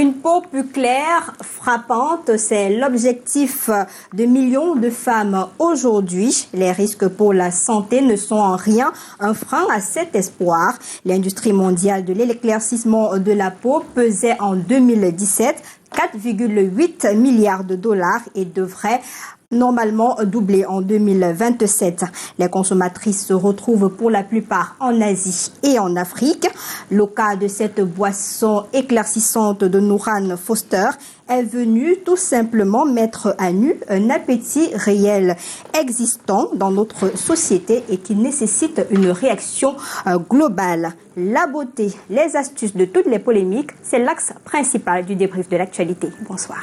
Une peau plus claire, frappante, c'est l'objectif de millions de femmes aujourd'hui. Les risques pour la santé ne sont en rien un frein à cet espoir. L'industrie mondiale de l'éclaircissement de la peau pesait en 2017 4,8 milliards de dollars et devrait normalement doubler en 2027. Les consommatrices se retrouvent pour la plupart en Asie et en Afrique. Le cas de cette boisson éclaircissante de Nooran Foster est venu tout simplement mettre à nu un appétit réel existant dans notre société et qui nécessite une réaction globale. La beauté, les astuces de toutes les polémiques, c'est l'axe principal du débrief de l'actualité. Bonsoir.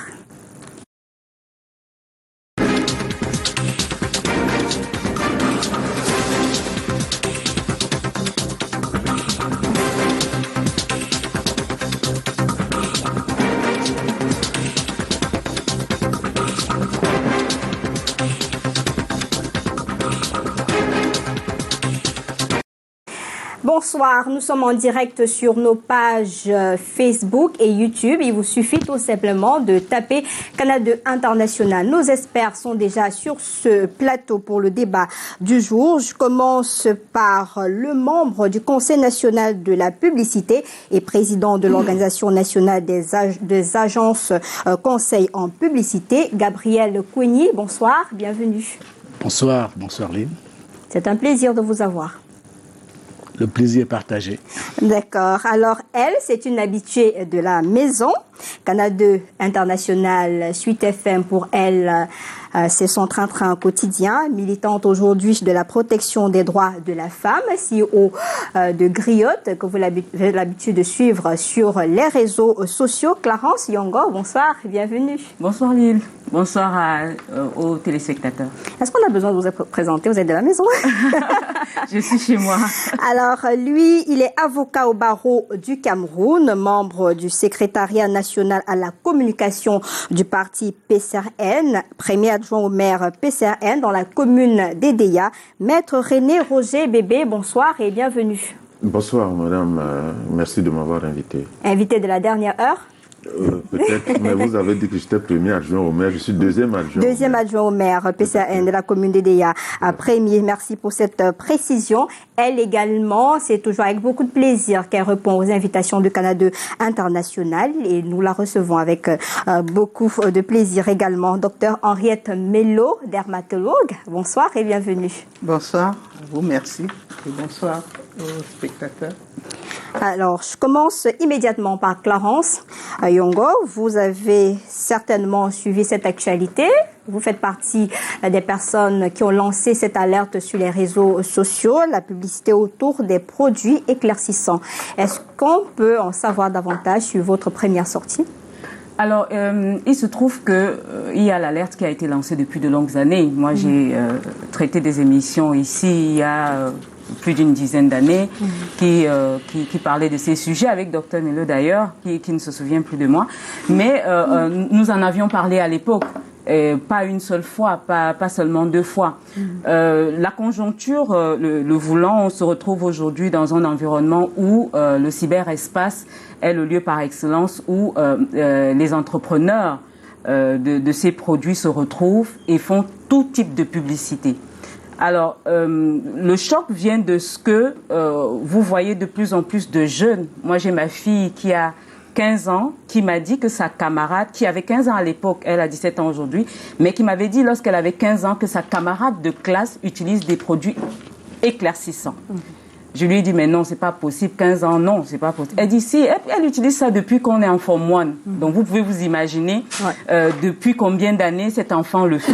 Bonsoir, nous sommes en direct sur nos pages Facebook et YouTube. Il vous suffit tout simplement de taper Canal 2 International. Nos experts sont déjà sur ce plateau pour le débat du jour. Je commence par le membre du Conseil national de la publicité et président de l'Organisation nationale des agences conseil en publicité, Gabriel Coigny. Bonsoir, bienvenue. Bonsoir, bonsoir Lynn. C'est un plaisir de vous avoir. Le plaisir est partagé. D'accord. Alors, elle, c'est une habituée de la maison. Canal 2 International, Suite FM pour elle, c'est son train-train quotidien. Militante aujourd'hui de la protection des droits de la femme, CEO de Griotte, que vous avez l'habitude de suivre sur les réseaux sociaux. Clarence Yongo, bonsoir, bienvenue. Bonsoir Lille, bonsoir aux téléspectateurs. Est-ce qu'on a besoin de vous présenter? Vous êtes de la maison? Je suis chez moi. Alors, lui, il est avocat au barreau du Cameroun, membre du secrétariat national à la communication du parti PCRN, premier adjoint au maire PCRN dans la commune d'Edéa. Maître René Roger Bébé, bonsoir et bienvenue. Bonsoir madame, merci de m'avoir invité. Invité de la dernière heure? Peut-être, mais vous avez dit que j'étais premier adjoint au maire, je suis deuxième adjoint. Deuxième adjoint au maire, PCRN de la commune d'Edéa. Premier, merci pour cette précision. Elle également, c'est toujours avec beaucoup de plaisir qu'elle répond aux invitations du Canal 2 International et nous la recevons avec beaucoup de plaisir également. Docteur Henriette Mello, dermatologue, bonsoir et bienvenue. Bonsoir, à vous, merci et bonsoir aux spectateurs. Alors, je commence immédiatement par Clarence Yongo. Vous avez certainement suivi cette actualité. Vous faites partie des personnes qui ont lancé cette alerte sur les réseaux sociaux, la publicité autour des produits éclaircissants. Est-ce qu'on peut en savoir davantage sur votre première sortie? Alors, il se trouve qu'il y a l'alerte qui a été lancée depuis de longues années. Moi, j'ai traité des émissions ici il y a plus d'une dizaine d'années qui parlaient de ces sujets avec Dr Mello d'ailleurs, qui ne se souvient plus de moi. Mais nous en avions parlé à l'époque. Pas une seule fois, pas seulement deux fois. La conjoncture, le voulant, on se retrouve aujourd'hui dans un environnement où le cyberespace est le lieu par excellence où les entrepreneurs de ces produits se retrouvent et font tout type de publicité. Alors, le choc vient de ce que vous voyez de plus en plus de jeunes. Moi, j'ai ma fille qui a 15 ans, qui m'a dit que sa camarade, qui avait 15 ans à l'époque, elle a 17 ans aujourd'hui, mais qui m'avait dit lorsqu'elle avait 15 ans que sa camarade de classe utilise des produits éclaircissants. Je lui ai dit, mais non, c'est pas possible, 15 ans, non, c'est pas possible. Elle dit, si, elle utilise ça depuis qu'on est en Form 1. Donc, vous pouvez vous imaginer depuis combien d'années cet enfant le fait.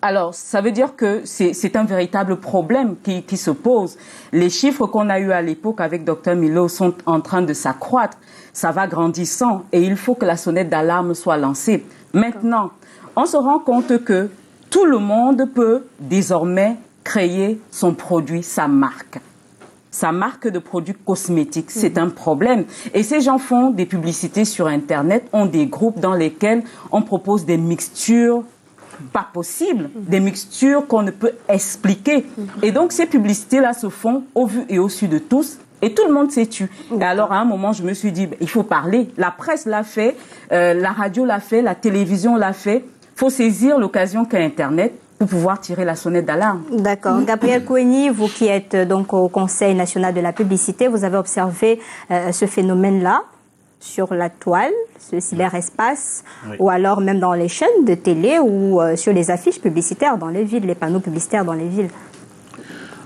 Alors, ça veut dire que c'est un véritable problème qui se pose. Les chiffres qu'on a eus à l'époque avec Dr Milo sont en train de s'accroître. Ça va grandissant et il faut que la sonnette d'alarme soit lancée. Maintenant, on se rend compte que tout le monde peut désormais créer son produit, sa marque de produits cosmétiques. C'est un problème. Et ces gens font des publicités sur Internet, ont des groupes dans lesquels on propose des mixtures pas possibles, des mixtures qu'on ne peut expliquer. Et donc, ces publicités-là se font au vu et au su de tous. Et tout le monde s'est tu. Et alors, à un moment, je me suis dit, il faut parler. La presse l'a fait, la radio l'a fait, la télévision l'a fait. Il faut saisir l'occasion qu'a Internet pour pouvoir tirer la sonnette d'alarme. D'accord. Gabriel Koueni, vous qui êtes donc au Conseil national de la publicité, vous avez observé ce phénomène-là sur la toile, ce cyberespace, Oui. ou alors même dans les chaînes de télé ou sur les affiches publicitaires dans les villes, les panneaux publicitaires dans les villes.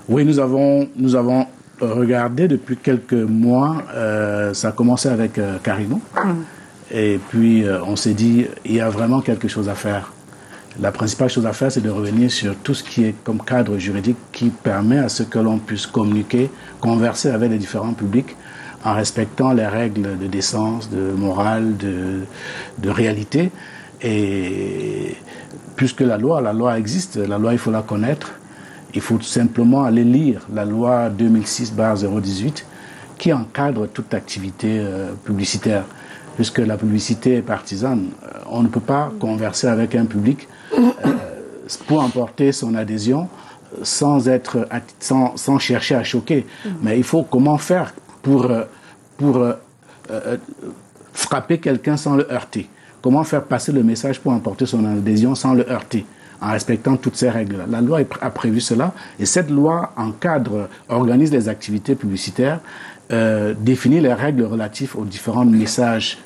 Oui, nous avons regardé depuis quelques mois, ça a commencé avec Carino, et puis on s'est dit, il y a vraiment quelque chose à faire. La principale chose à faire, c'est de revenir sur tout ce qui est comme cadre juridique qui permet à ce que l'on puisse communiquer, converser avec les différents publics en respectant les règles de décence, de morale, de réalité. Et puisque la loi existe, la loi il faut la connaître, il faut tout simplement aller lire la loi 2006/018 qui encadre toute activité publicitaire. Puisque la publicité est partisane, on ne peut pas converser avec un public pour emporter son adhésion sans chercher à choquer. Mais il faut comment faire pour frapper quelqu'un sans le heurter. Comment faire passer le message pour emporter son adhésion sans le heurter, en respectant toutes ces règles-là. La loi a prévu cela, et cette loi encadre, organise les activités publicitaires, définit les règles relatives aux différents messages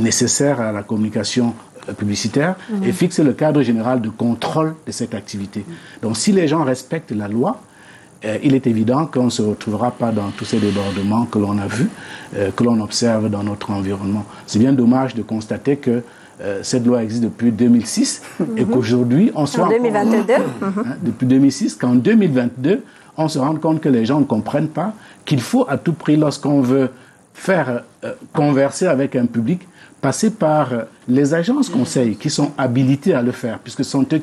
nécessaires à la communication publicitaire et fixe le cadre général de contrôle de cette activité. Donc si les gens respectent la loi, il est évident qu'on ne se retrouvera pas dans tous ces débordements que l'on a vus, que l'on observe dans notre environnement. C'est bien dommage de constater que cette loi existe depuis 2006 et qu'aujourd'hui, on se rend compte, 2022. depuis 2006, qu'en 2022, on se rend compte que les gens ne comprennent pas qu'il faut à tout prix, lorsqu'on veut faire converser avec un public, passer par les agences conseils qui sont habilitées à le faire, puisque ce sont eux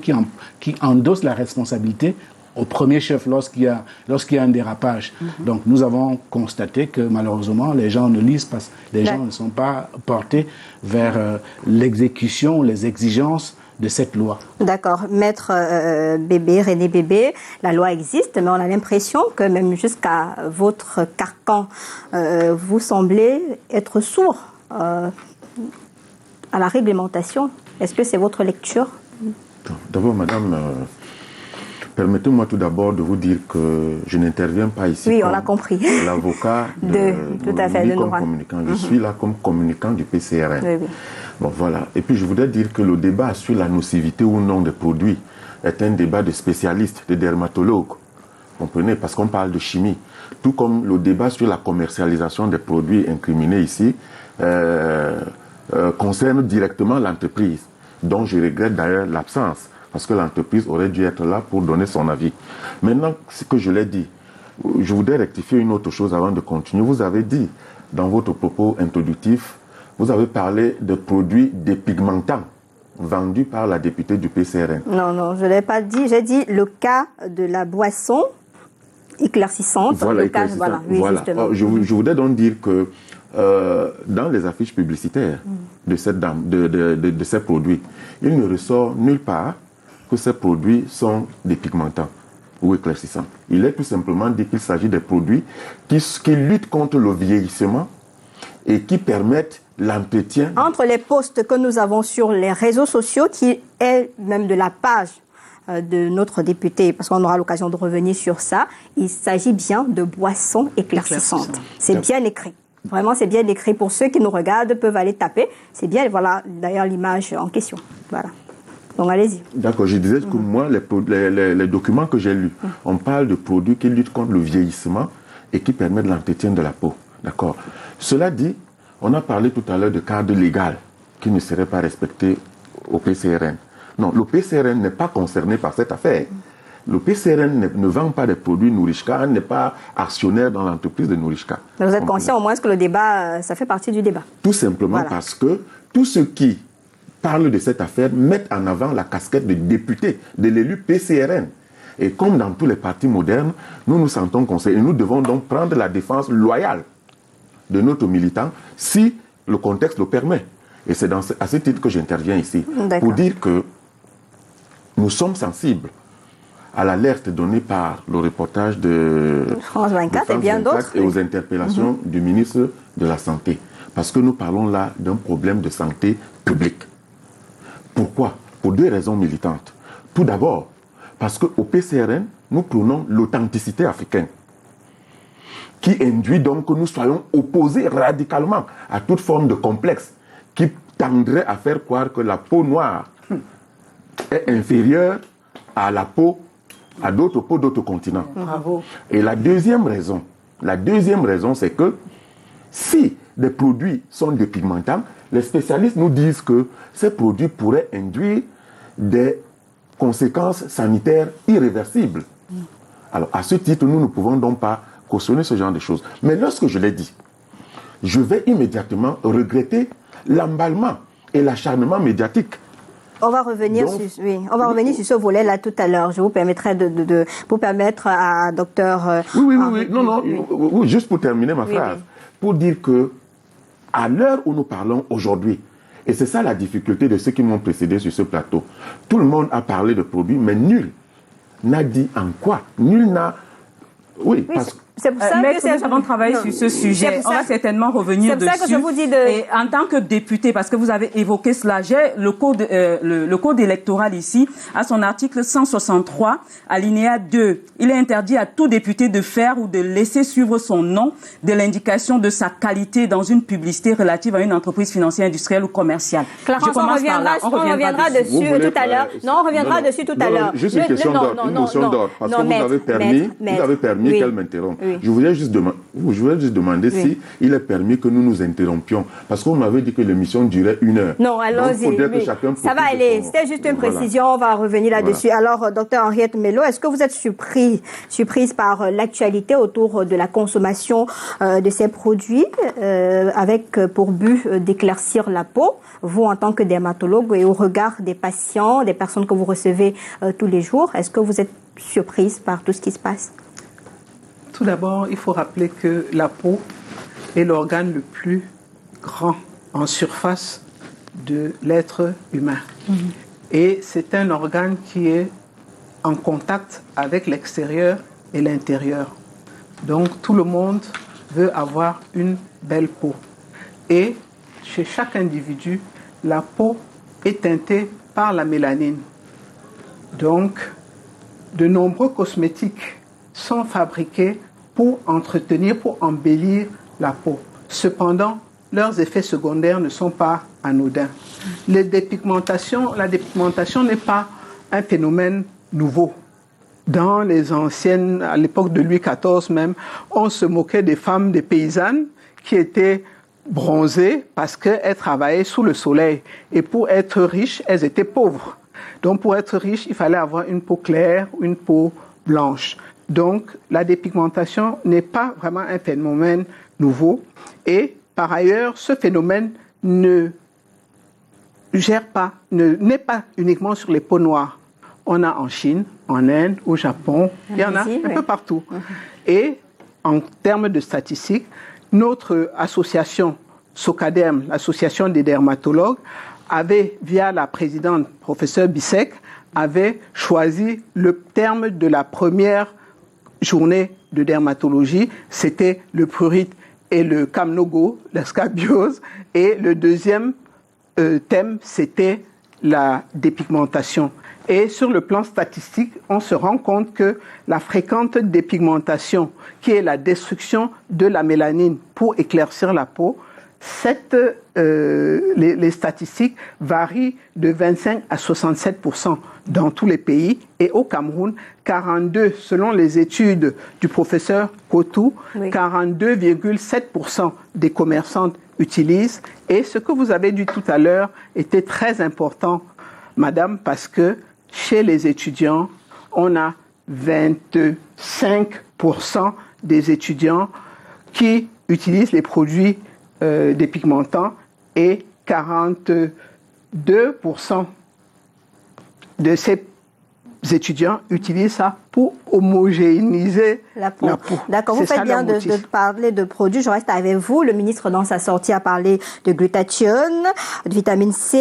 qui endossent la responsabilité au premier chef lorsqu'il y a un dérapage. Donc nous avons constaté que malheureusement les gens ne lisent pas, les gens ne sont pas portés vers l'exécution, les exigences de cette loi. D'accord. Maître René Bébé, la loi existe, mais on a l'impression que même jusqu'à votre carcan, vous semblez être sourd à la réglementation. Est-ce que c'est votre lecture? D'abord, madame, permettez-moi tout d'abord de vous dire que je n'interviens pas ici oui, comme on l'a compris. l'avocat tout à fait, de comme communicant. Je suis là comme communicant du PCRN. Oui, oui. Bon, voilà. Et puis, je voudrais dire que le débat sur la nocivité ou non des produits est un débat de spécialistes, de dermatologues. Vous comprenez? Parce qu'on parle de chimie. Tout comme le débat sur la commercialisation des produits incriminés ici concerne directement l'entreprise, dont je regrette d'ailleurs l'absence, parce que l'entreprise aurait dû être là pour donner son avis. Maintenant, ce que je l'ai dit, je voudrais rectifier une autre chose avant de continuer. Vous avez dit, dans votre propos introductif, vous avez parlé de produits dépigmentants vendus par la députée du PCRN. Non, je ne l'ai pas dit. J'ai dit le cas de la boisson éclaircissante. Voilà, Oui, justement. Je voudrais donc dire que dans les affiches publicitaires de cette dame, de ces produits, il ne ressort nulle part que ces produits sont dépigmentants ou éclaircissants. Il est tout simplement dit qu'il s'agit des produits qui luttent contre le vieillissement et qui permettent l'entretien. Entre les posts que nous avons sur les réseaux sociaux, qui est même de la page de notre député, parce qu'on aura l'occasion de revenir sur ça, il s'agit bien de boissons éclaircissantes. C'est bien écrit. Vraiment, c'est bien écrit. Pour ceux qui nous regardent, peuvent aller taper. C'est bien, voilà, d'ailleurs, l'image en question. Voilà. Donc, allez-y. D'accord, je disais que moi, les documents que j'ai lus, on parle de produits qui luttent contre le vieillissement et qui permettent l'entretien de la peau. D'accord. Cela dit, on a parlé tout à l'heure de cadre légal qui ne serait pas respecté au PCRN. Non, le PCRN n'est pas concerné par cette affaire. Le PCRN ne vend pas des produits Nourishka, n'est pas actionnaire dans l'entreprise de Nourishka. Mais vous êtes conscient au moins que le débat, ça fait partie du débat. Tout simplement parce que tous ceux qui parlent de cette affaire mettent en avant la casquette de député, de l'élu PCRN. Et comme dans tous les partis modernes, nous nous sentons concernés. Et nous devons donc prendre la défense loyale de notre militant si le contexte le permet. Et c'est à ce titre que j'interviens ici. Pour dire que nous sommes sensibles à l'alerte donnée par le reportage de France 24 et bien d'autres. Et aux interpellations du ministre de la Santé. Parce que nous parlons là d'un problème de santé publique. Pourquoi? Pour 2 raisons militantes. Tout d'abord, parce qu'au PCRN, nous prônons l'authenticité africaine, qui induit donc que nous soyons opposés radicalement à toute forme de complexe qui tendrait à faire croire que la peau noire est inférieure à la peau, à d'autres peaux d'autres continents. Bravo. Et la deuxième raison, c'est que si des produits sont dépigmentants, les spécialistes nous disent que ces produits pourraient induire des conséquences sanitaires irréversibles. Alors, à ce titre, nous ne pouvons donc pas cautionner ce genre de choses. Mais lorsque je l'ai dit, je vais immédiatement regretter l'emballement et l'acharnement médiatique. On va revenir, revenir sur ce volet-là tout à l'heure. Je vous permettrai pour permettre à docteur... Oui, juste pour terminer ma phrase. Pour dire que, à l'heure où nous parlons aujourd'hui, et c'est ça la difficulté de ceux qui m'ont précédé sur ce plateau, tout le monde a parlé de produits, mais nul n'a dit en quoi. Nul n'a... Oui, parce que... C'est pour ça que nous avons travaillé sur ce sujet. On va certainement revenir dessus. C'est pour ça que je vous dis Et en tant que député, parce que vous avez évoqué cela, j'ai le code électoral ici, à son article 163, alinéa 2. Il est interdit à tout député de faire ou de laisser suivre son nom de l'indication de sa qualité dans une publicité relative à une entreprise financière, industrielle ou commerciale. Clarence, on reviendra dessus tout à l'heure. Non, on reviendra dessus tout à l'heure. Juste une question d'ordre, une notion d'ordre, parce que vous avez permis qu'elle m'interrompe. Oui. Je voulais juste demander si il est permis que nous nous interrompions. Parce qu'on m'avait dit que l'émission durait 1 heure. Non, allons-y. Ça va aller. C'était juste une précision. On va revenir là-dessus. Voilà. Alors, docteur Henriette Melo, est-ce que vous êtes surprise par l'actualité autour de la consommation de ces produits avec pour but d'éclaircir la peau, vous en tant que dermatologue et au regard des patients, des personnes que vous recevez tous les jours, est-ce que vous êtes surprise par tout ce qui se passe? Tout d'abord, il faut rappeler que la peau est l'organe le plus grand en surface de l'être humain. Et c'est un organe qui est en contact avec l'extérieur et l'intérieur. Donc tout le monde veut avoir une belle peau. Et chez chaque individu, la peau est teintée par la mélanine. Donc, de nombreux cosmétiques sont fabriqués pour entretenir, pour embellir la peau. Cependant, leurs effets secondaires ne sont pas anodins. La dépigmentation n'est pas un phénomène nouveau. Dans les anciennes, à l'époque de Louis XIV même, on se moquait des femmes, des paysannes qui étaient bronzées parce qu'elles travaillaient sous le soleil. Et pour être riches, elles étaient pauvres. Donc pour être riche, il fallait avoir une peau claire, une peau blanche. Donc la dépigmentation n'est pas vraiment un phénomène nouveau. Et par ailleurs, ce phénomène n'est pas uniquement sur les peaux noires. On a en Chine, en Inde, au Japon, il y en a un peu partout. Et en termes de statistiques, notre association SOCADERM, l'association des dermatologues, avait, via la présidente, professeure Bissek, avait choisi le terme de la première journée de dermatologie, c'était le prurite et le camnogo, la scabiose, et le deuxième thème, c'était la dépigmentation. Et sur le plan statistique, on se rend compte que la fréquente dépigmentation, qui est la destruction de la mélanine pour éclaircir la peau, les statistiques varient de 25 à 67% dans tous les pays. Et au Cameroun, 42, selon les études du professeur Kotou, 42,7% des commerçantes utilisent. Et ce que vous avez dit tout à l'heure était très important, madame, parce que chez les étudiants, on a 25% des étudiants qui utilisent les produits dépigmentants et 42% de ces étudiants utilisent ça pour homogénéiser la peau. D'accord, vous C'est faites ça bien leur de motif. parler de produits. Je reste avec vous. Le ministre, dans sa sortie, a parlé de glutathione, de vitamine C,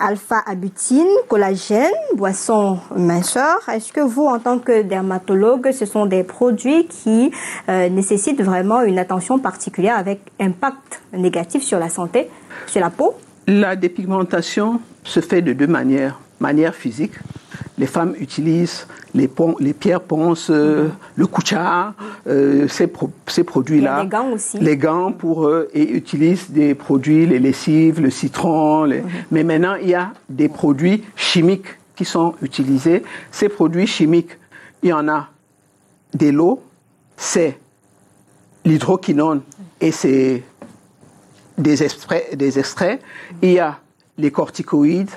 alpha-abutine, collagène, boisson minceur. Est-ce que vous, en tant que dermatologue, ce sont des produits qui nécessitent vraiment une attention particulière avec impact négatif sur la santé, sur la peau? La dépigmentation se fait de deux manières. Manière physique, les femmes utilisent les pierres ponces, le koucha, ces produits-là. Les gants aussi. Les gants et utilisent des produits, les lessives, le citron. Mais maintenant, il y a des produits chimiques qui sont utilisés. Ces produits chimiques, il y en a de l'eau, c'est l'hydroquinone et c'est des extraits. Il y a les corticoïdes,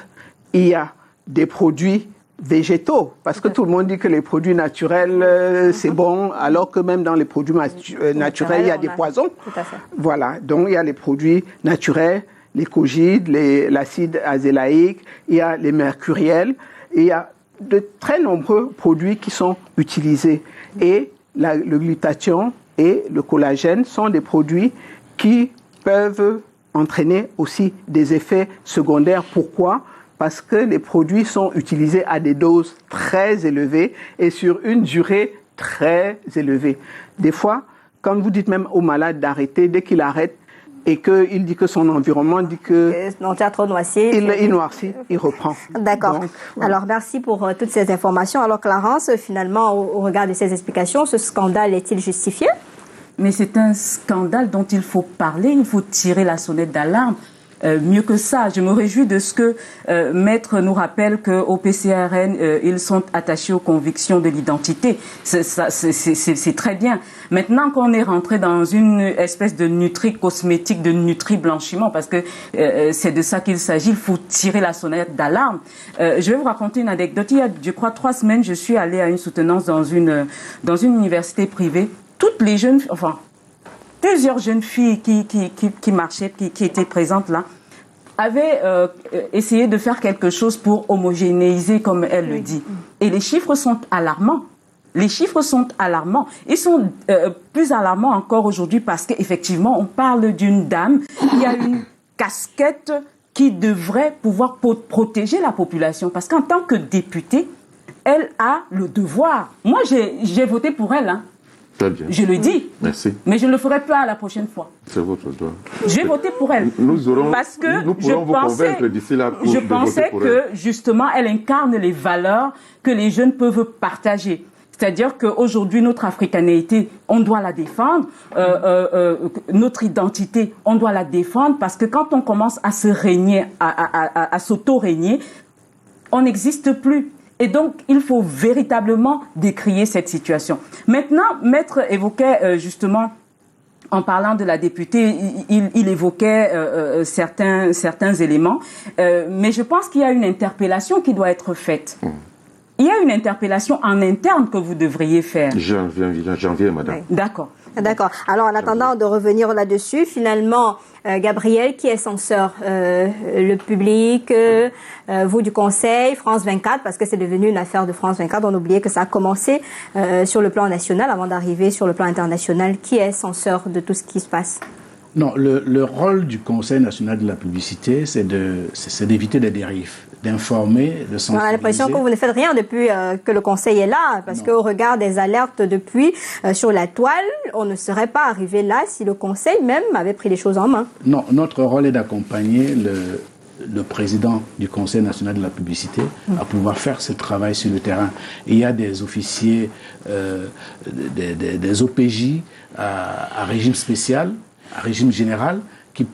il y a des produits végétaux, parce que tout le monde dit que les produits naturels, c'est bon, alors que même dans les produits naturels, il y a des poisons. Tout à fait. Voilà, donc il y a les produits naturels, les cogides, l'acide azélaïque, il y a les mercuriels, et il y a de très nombreux produits qui sont utilisés. Et le glutathion et le collagène sont des produits qui peuvent entraîner aussi des effets secondaires. Pourquoi ? Parce que les produits sont utilisés à des doses très élevées et sur une durée très élevée. Des fois, quand vous dites même au malade d'arrêter, dès qu'il arrête et qu'il dit que son environnement dit que... Non, tu as trop noirci. Il noircit, il reprend. D'accord. Donc, voilà. Alors, merci pour toutes ces informations. Alors, Clarence, finalement, au regard de ces explications, ce scandale est-il justifié? Mais c'est un scandale dont il faut parler, il faut tirer la sonnette d'alarme. Mieux que ça, je me réjouis de ce que Maître nous rappelle qu'au PCRN, ils sont attachés aux convictions de l'identité. C'est très bien. Maintenant qu'on est rentré dans une espèce de nutri-cosmétique, de nutri-blanchiment, parce que c'est de ça qu'il s'agit, il faut tirer la sonnette d'alarme. Je vais vous raconter une anecdote. Il y a, je crois, 3 semaines, je suis allée à une soutenance dans une université privée. Toutes les jeunes, enfin, plusieurs jeunes filles qui marchaient, qui étaient présentes là, avaient essayé de faire quelque chose pour homogénéiser, comme elle le dit. Et les chiffres sont alarmants. Les chiffres sont alarmants. Ils sont plus alarmants encore aujourd'hui parce qu'effectivement, on parle d'une dame qui a une casquette qui devrait pouvoir protéger la population. Parce qu'en tant que députée, elle a le devoir. Moi, j'ai voté pour elle, hein. Très bien. Je le dis. Merci. Mais je ne le ferai pas la prochaine fois. C'est votre droit. Je vais voter pour elle. Nous parce que nous pourrons vous convaincre d'ici là pour je de pensais voter pour que elle. justement elle incarne les valeurs que les jeunes peuvent partager. C'est-à-dire qu'aujourd'hui, notre africanéité, on doit la défendre. Notre identité, on doit la défendre parce que quand on commence à se régner, à s'auto-régner, on n'existe plus. Et donc, il faut véritablement décrier cette situation. Maintenant, Maître évoquait justement, en parlant de la députée, il évoquait certains éléments. Mais je pense qu'il y a une interpellation qui doit être faite. Il y a une interpellation en interne que vous devriez faire. J'en viens, madame. Oui. D'accord. D'accord. Alors, en attendant de revenir là-dessus, finalement, Gabriel, qui est censeur, le public, vous du Conseil, France 24, parce que c'est devenu une affaire de France 24, on oubliait que ça a commencé sur le plan national avant d'arriver sur le plan international. Qui est censeur de tout ce qui se passe? Non, le rôle du Conseil national de la publicité, c'est d'éviter des dérives, d'informer, de sensibiliser. On a l'impression que vous ne faites rien depuis que le Conseil est là, parce qu'au regard des alertes depuis sur la toile, on ne serait pas arrivé là si le Conseil même avait pris les choses en main. Non, notre rôle est d'accompagner le président du Conseil national de la publicité à pouvoir faire ce travail sur le terrain. Et il y a des officiers, des OPJ à régime spécial, à régime général, qui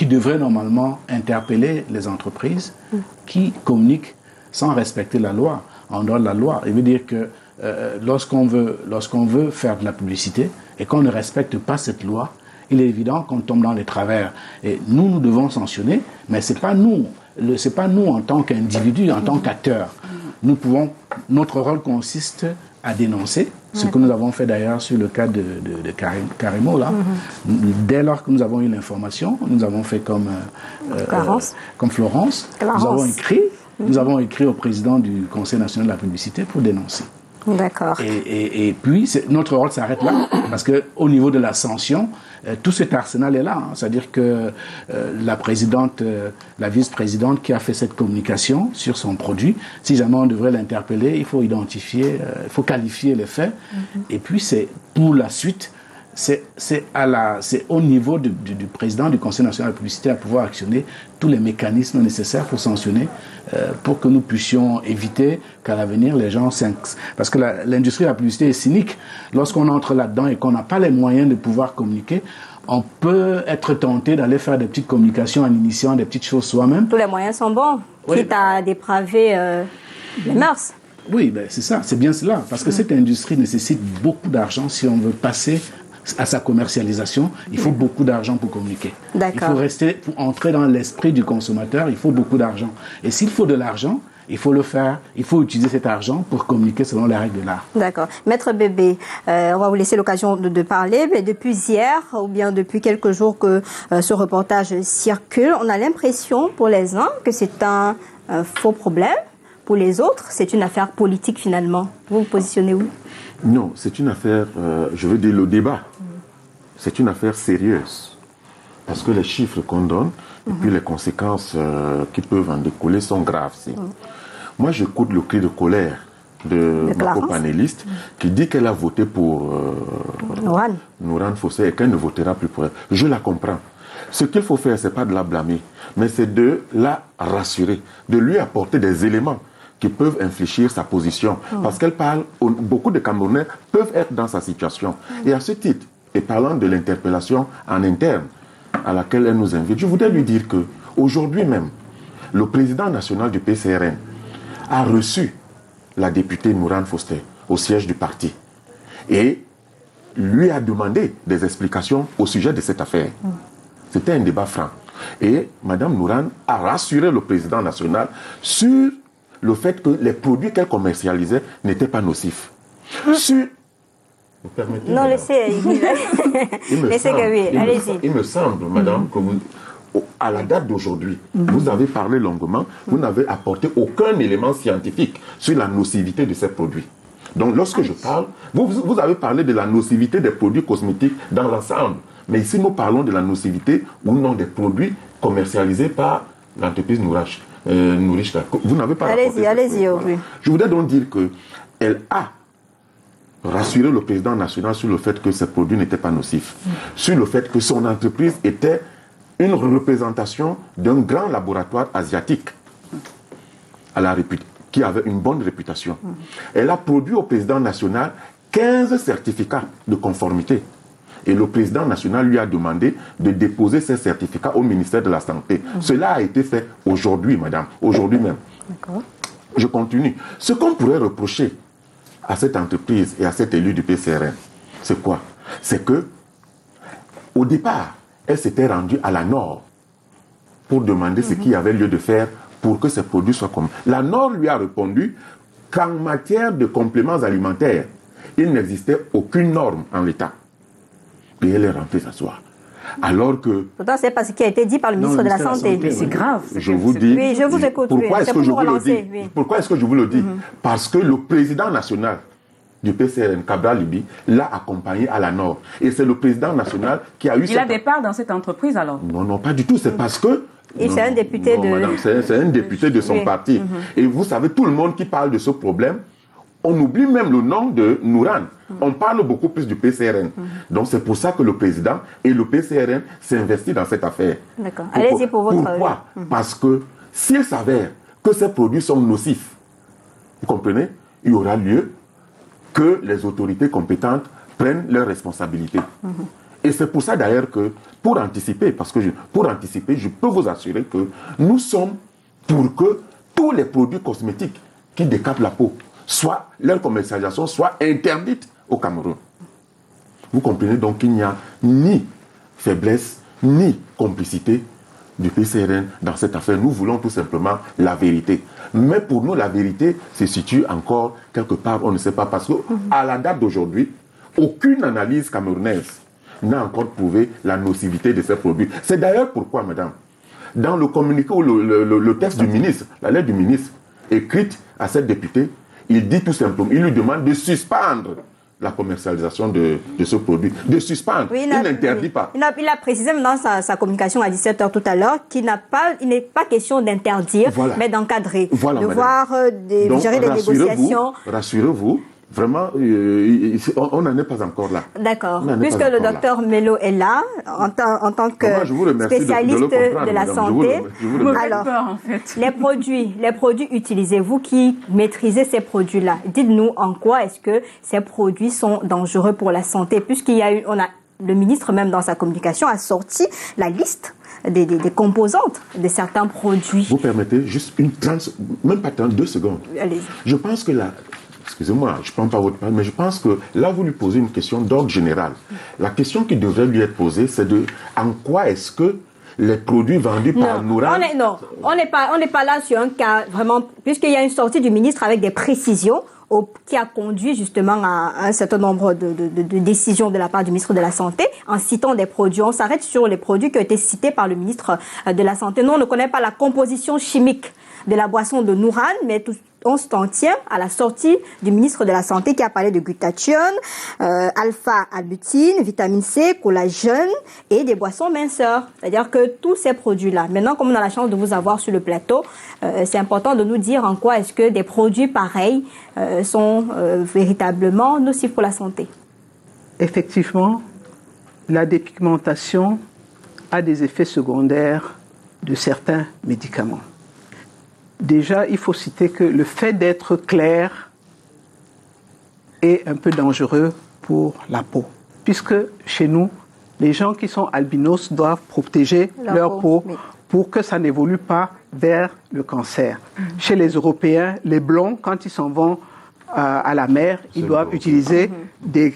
devraient normalement interpeller les entreprises qui communiquent sans respecter la loi, en dehors de la loi. Il veut dire que lorsqu'on veut faire de la publicité et qu'on ne respecte pas cette loi, il est évident qu'on tombe dans les travers. Et nous devons sanctionner, mais c'est pas nous en tant qu'individus, en tant qu'acteurs. Notre rôle consiste à dénoncer, ce que nous avons fait d'ailleurs sur le cas de Karimo, là. Dès lors que nous avons eu l'information, nous avons fait comme Florence. Nous avons écrit Nous avons écrit au président du Conseil national de la publicité pour dénoncer. D'accord. Et puis, notre rôle s'arrête là, parce qu'au niveau de la sanction, tout cet arsenal est là. Hein. C'est-à-dire que la présidente, la vice-présidente qui a fait cette communication sur son produit, si jamais on devrait l'interpeller, il faut identifier, il faut qualifier les faits. Et puis, c'est pour la suite, c'est au niveau du président du Conseil national de la publicité à pouvoir actionner tous les mécanismes nécessaires pour sanctionner, pour que nous puissions éviter qu'à l'avenir les gens parce que l'industrie de la publicité est cynique. Lorsqu'on entre là-dedans et qu'on n'a pas les moyens de pouvoir communiquer, on peut être tenté d'aller faire des petites communications en initiant des petites choses soi-même. Tous les moyens sont bons, Oui. quitte à dépraver les mœurs. Oui, ben c'est ça, c'est bien cela, parce que cette industrie nécessite beaucoup d'argent si on veut passer à sa commercialisation, il faut beaucoup d'argent pour communiquer. D'accord. Pour entrer dans l'esprit du consommateur, il faut beaucoup d'argent. Et s'il faut de l'argent, il faut le faire, il faut utiliser cet argent pour communiquer selon les règles de l'art. D'accord. Maître Bébé, on va vous laisser l'occasion de parler, mais depuis hier, ou bien depuis quelques jours que ce reportage circule, on a l'impression pour les uns que c'est un faux problème, pour les autres, c'est une affaire politique finalement. Vous vous positionnez où? Non, c'est une affaire, je veux dire le débat, c'est une affaire sérieuse. Parce que les chiffres qu'on donne, et puis les conséquences qui peuvent en découler sont graves. Moi, j'écoute le cri de colère de ma copanéliste qui dit qu'elle a voté pour Nourane Fossey et qu'elle ne votera plus pour elle. Je la comprends. Ce qu'il faut faire, ce n'est pas de la blâmer, mais c'est de la rassurer, de lui apporter des éléments qui peuvent infléchir sa position. Parce qu'elle parle, beaucoup de Camerounais peuvent être dans sa situation. Et à ce titre, et parlant de l'interpellation en interne à laquelle elle nous invite, je voudrais lui dire que aujourd'hui même, le président national du PCRN a reçu la députée Nourane Fossey au siège du parti et lui a demandé des explications au sujet de cette affaire. C'était un débat franc. Et Mme Nourane a rassuré le président national sur le fait que les produits qu'elle commercialisait n'étaient pas nocifs. Sur... Vous permettez? Non, laissez. Il me semble, madame, que vous, à la date d'aujourd'hui, vous avez parlé longuement, vous n'avez apporté aucun élément scientifique sur la nocivité de ces produits. Donc, lorsque je parle, vous avez parlé de la nocivité des produits cosmétiques dans l'ensemble. Mais ici, nous parlons de la nocivité ou non des produits commercialisés par l'entreprise Nourish. Vous n'avez pas Allez-y. Oui. Je voudrais donc dire qu'elle a rassuré le président national sur le fait que ces produits n'étaient pas nocifs, sur le fait que son entreprise était une représentation d'un grand laboratoire asiatique qui avait une bonne réputation. Elle a produit au président national 15 certificats de conformité. Et le président national lui a demandé de déposer ces certificats au ministère de la Santé. Cela a été fait aujourd'hui, madame, aujourd'hui même. D'accord. Je continue. Ce qu'on pourrait reprocher à cette entreprise et à cet élu du PCRN, c'est quoi? C'est que, au départ, elle s'était rendue à la Nord pour demander ce qu'il y avait lieu de faire pour que ces produits soient comme... La Nord lui a répondu qu'en matière de compléments alimentaires, il n'existait aucune norme en l'État. Et elle est rentrée s'asseoir. Alors que... Pourtant, c'est pas ce qui a été dit par le ministre de la Santé. Mais c'est grave. Je vous dis... Oui, je vous écoute. Pourquoi est-ce que je vous le dis? Pourquoi est-ce que je vous le dis? Parce que le président national du PCRN, Cabral Libi, l'a accompagné à la Nord. Et c'est le président national qui a eu... Il a des parts dans cette entreprise alors? Non, pas du tout. C'est parce que... C'est un député de... Madame, c'est un député de son parti. Et vous savez, tout le monde qui parle de ce problème, on oublie même le nom de Nourane. On parle beaucoup plus du PCRN. Donc c'est pour ça que le président et le PCRN s'investissent dans cette affaire. D'accord. Allez-y pour votre... Pourquoi? Parce que s'il s'avère que ces produits sont nocifs, vous comprenez, il y aura lieu que les autorités compétentes prennent leurs responsabilités. Et c'est pour ça d'ailleurs que, pour anticiper, je peux vous assurer que nous sommes pour que tous les produits cosmétiques qui décapent la peau, soit leur commercialisation soit interdite au Cameroun. Vous comprenez donc qu'il n'y a ni faiblesse, ni complicité du PCRN dans cette affaire. Nous voulons tout simplement la vérité. Mais pour nous, la vérité se situe encore quelque part, on ne sait pas, parce qu'à la date d'aujourd'hui, aucune analyse camerounaise n'a encore prouvé la nocivité de ces produits. C'est d'ailleurs pourquoi, madame, Dans le communiqué ou le texte du ministre, la lettre du ministre écrite à cette députée, il dit tout simplement, il lui demande de suspendre la commercialisation de ce produit. De suspendre. Oui, il n'interdit pas. Il a précisé dans sa communication à 17h tout à l'heure il n'est pas question d'interdire, mais d'encadrer. Voilà, gérer les négociations. Rassurez-vous, vraiment, on n'en est pas encore là. D'accord. Puisque le docteur Melo est là, en tant que spécialiste de la santé. Alors, en fait. les produits utilisés, vous qui maîtrisez ces produits-là, dites-nous en quoi est-ce que ces produits sont dangereux pour la santé, le ministre même dans sa communication a sorti la liste des composantes de certains produits. Vous permettez juste même pas 2 secondes. Allez-y. Je pense que excusez-moi, je ne prends pas votre parole, mais je pense que là, vous lui posez une question d'ordre général. La question qui devrait lui être posée, c'est en quoi est-ce que les produits vendus par Noura... On n'est pas là sur un cas vraiment... Puisqu'il y a une sortie du ministre avec des précisions qui a conduit justement à un certain nombre de décisions de la part du ministre de la Santé en citant des produits. On s'arrête sur les produits qui ont été cités par le ministre de la Santé. Nous, on ne connaît pas la composition chimique de la boisson de Nouran, mais on s'en tient à la sortie du ministre de la Santé qui a parlé de glutathione, alpha-albutine, vitamine C, collagène et des boissons minceurs. C'est-à-dire que tous ces produits-là, maintenant comme on a la chance de vous avoir sur le plateau, c'est important de nous dire en quoi est-ce que des produits pareils sont véritablement nocifs pour la santé. Effectivement, la dépigmentation a des effets secondaires de certains médicaments. Déjà, il faut citer que le fait d'être clair est un peu dangereux pour la peau. Puisque chez nous, les gens qui sont albinos doivent protéger leur peau pour que ça n'évolue pas vers le cancer. Chez les Européens, les blonds, quand ils s'en vont à la mer, ils doivent utiliser des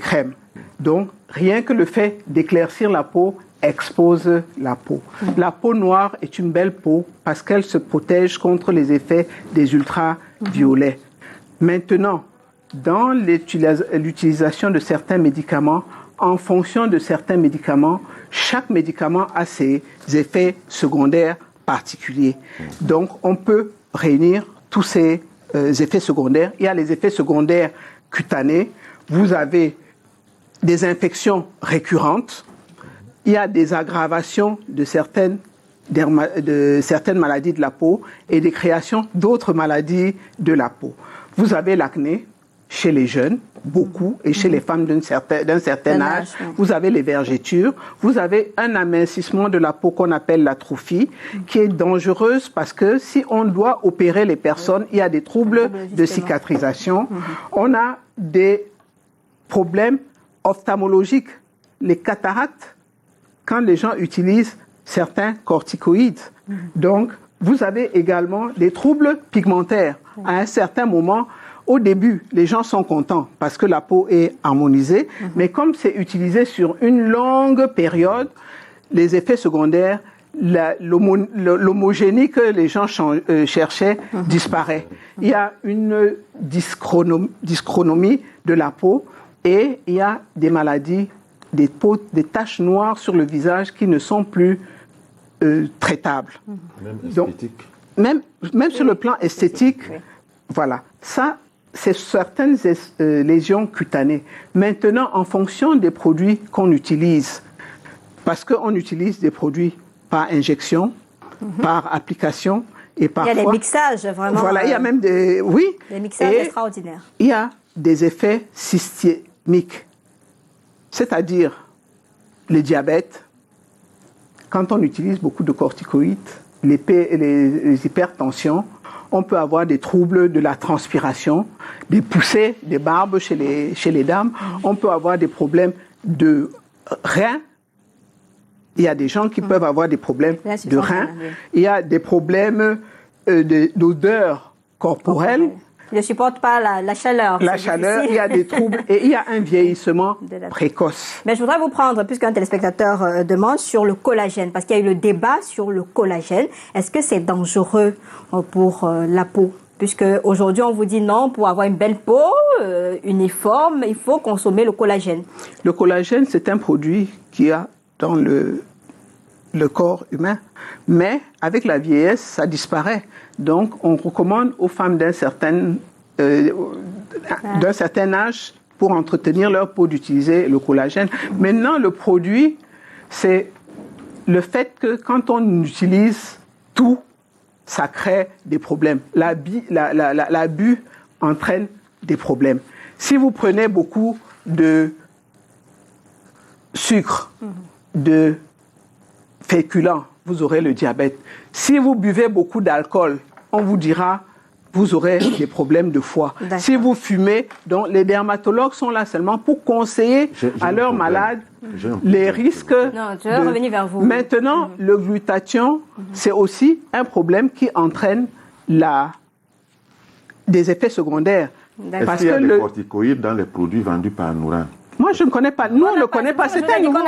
crèmes. Donc, rien que le fait d'éclaircir la peau expose la peau. La peau noire est une belle peau parce qu'elle se protège contre les effets des ultraviolets. Maintenant, dans l'utilisation de certains médicaments, en fonction de certains médicaments, chaque médicament a ses effets secondaires particuliers. Donc, on peut réunir tous ces effets secondaires. Il y a les effets secondaires cutanés. Vous avez des infections récurrentes. Il y a des aggravations de certaines maladies de la peau et des créations d'autres maladies de la peau. Vous avez l'acné chez les jeunes, beaucoup, et chez les femmes d'un certain âge. Vous avez les vergetures. Vous avez un amincissement de la peau qu'on appelle l'atrophie, qui est dangereuse parce que si on doit opérer les personnes, il y a des troubles de cicatrisation. On a des problèmes ophtalmologiques, les cataractes, quand les gens utilisent certains corticoïdes. Donc, vous avez également des troubles pigmentaires. À un certain moment, au début, les gens sont contents parce que la peau est harmonisée, mais comme c'est utilisé sur une longue période, les effets secondaires, l'homogénie que les gens cherchaient disparaît. Il y a une dyschronomie de la peau et il y a des maladies, des taches noires sur le visage qui ne sont plus traitables. Même esthétique. Donc, même sur le plan esthétique, voilà. Ça, c'est certaines lésions cutanées. Maintenant, en fonction des produits qu'on utilise, parce qu'on utilise des produits par injection, par application, et parfois... Il y a des mixages, vraiment. Voilà, il y a même des... Oui. Des mixages extraordinaires. Il y a des effets systémiques. C'est-à-dire le diabète, quand on utilise beaucoup de corticoïdes, les hypertensions, on peut avoir des troubles de la transpiration, des poussées, des barbes chez les dames, on peut avoir des problèmes de reins. Il y a des gens qui peuvent avoir des problèmes de reins. Il y a des problèmes d'odeur corporelle. Ils ne supportent pas la chaleur. La chaleur, il y a des troubles et il y a un vieillissement précoce. Mais je voudrais vous prendre, puisqu'un téléspectateur demande, sur le collagène, parce qu'il y a eu le débat sur le collagène. Est-ce que c'est dangereux pour la peau? Puisque aujourd'hui on vous dit non, pour avoir une belle peau uniforme, il faut consommer le collagène. Le collagène, c'est un produit qui a dans le corps humain. Mais avec la vieillesse, ça disparaît. Donc, on recommande aux femmes d'un certain âge pour entretenir leur peau d'utiliser le collagène. Maintenant, le produit, c'est le fait que quand on utilise tout, ça crée des problèmes. L'abus entraîne des problèmes. Si vous prenez beaucoup de sucre, de féculents, vous aurez le diabète. Si vous buvez beaucoup d'alcool, on vous dira vous aurez des problèmes de foie. Si vous fumez, donc les dermatologues sont là seulement pour conseiller à leurs malades les risques. Non, je vais revenir vers vous. Maintenant, le glutathion, c'est aussi un problème qui entraîne des effets secondaires. Est-ce qu'il y a des corticoïdes dans les produits vendus par Nouran? Moi, je ne connais pas. Nous, on ne connaît pas. C'est un nouveau.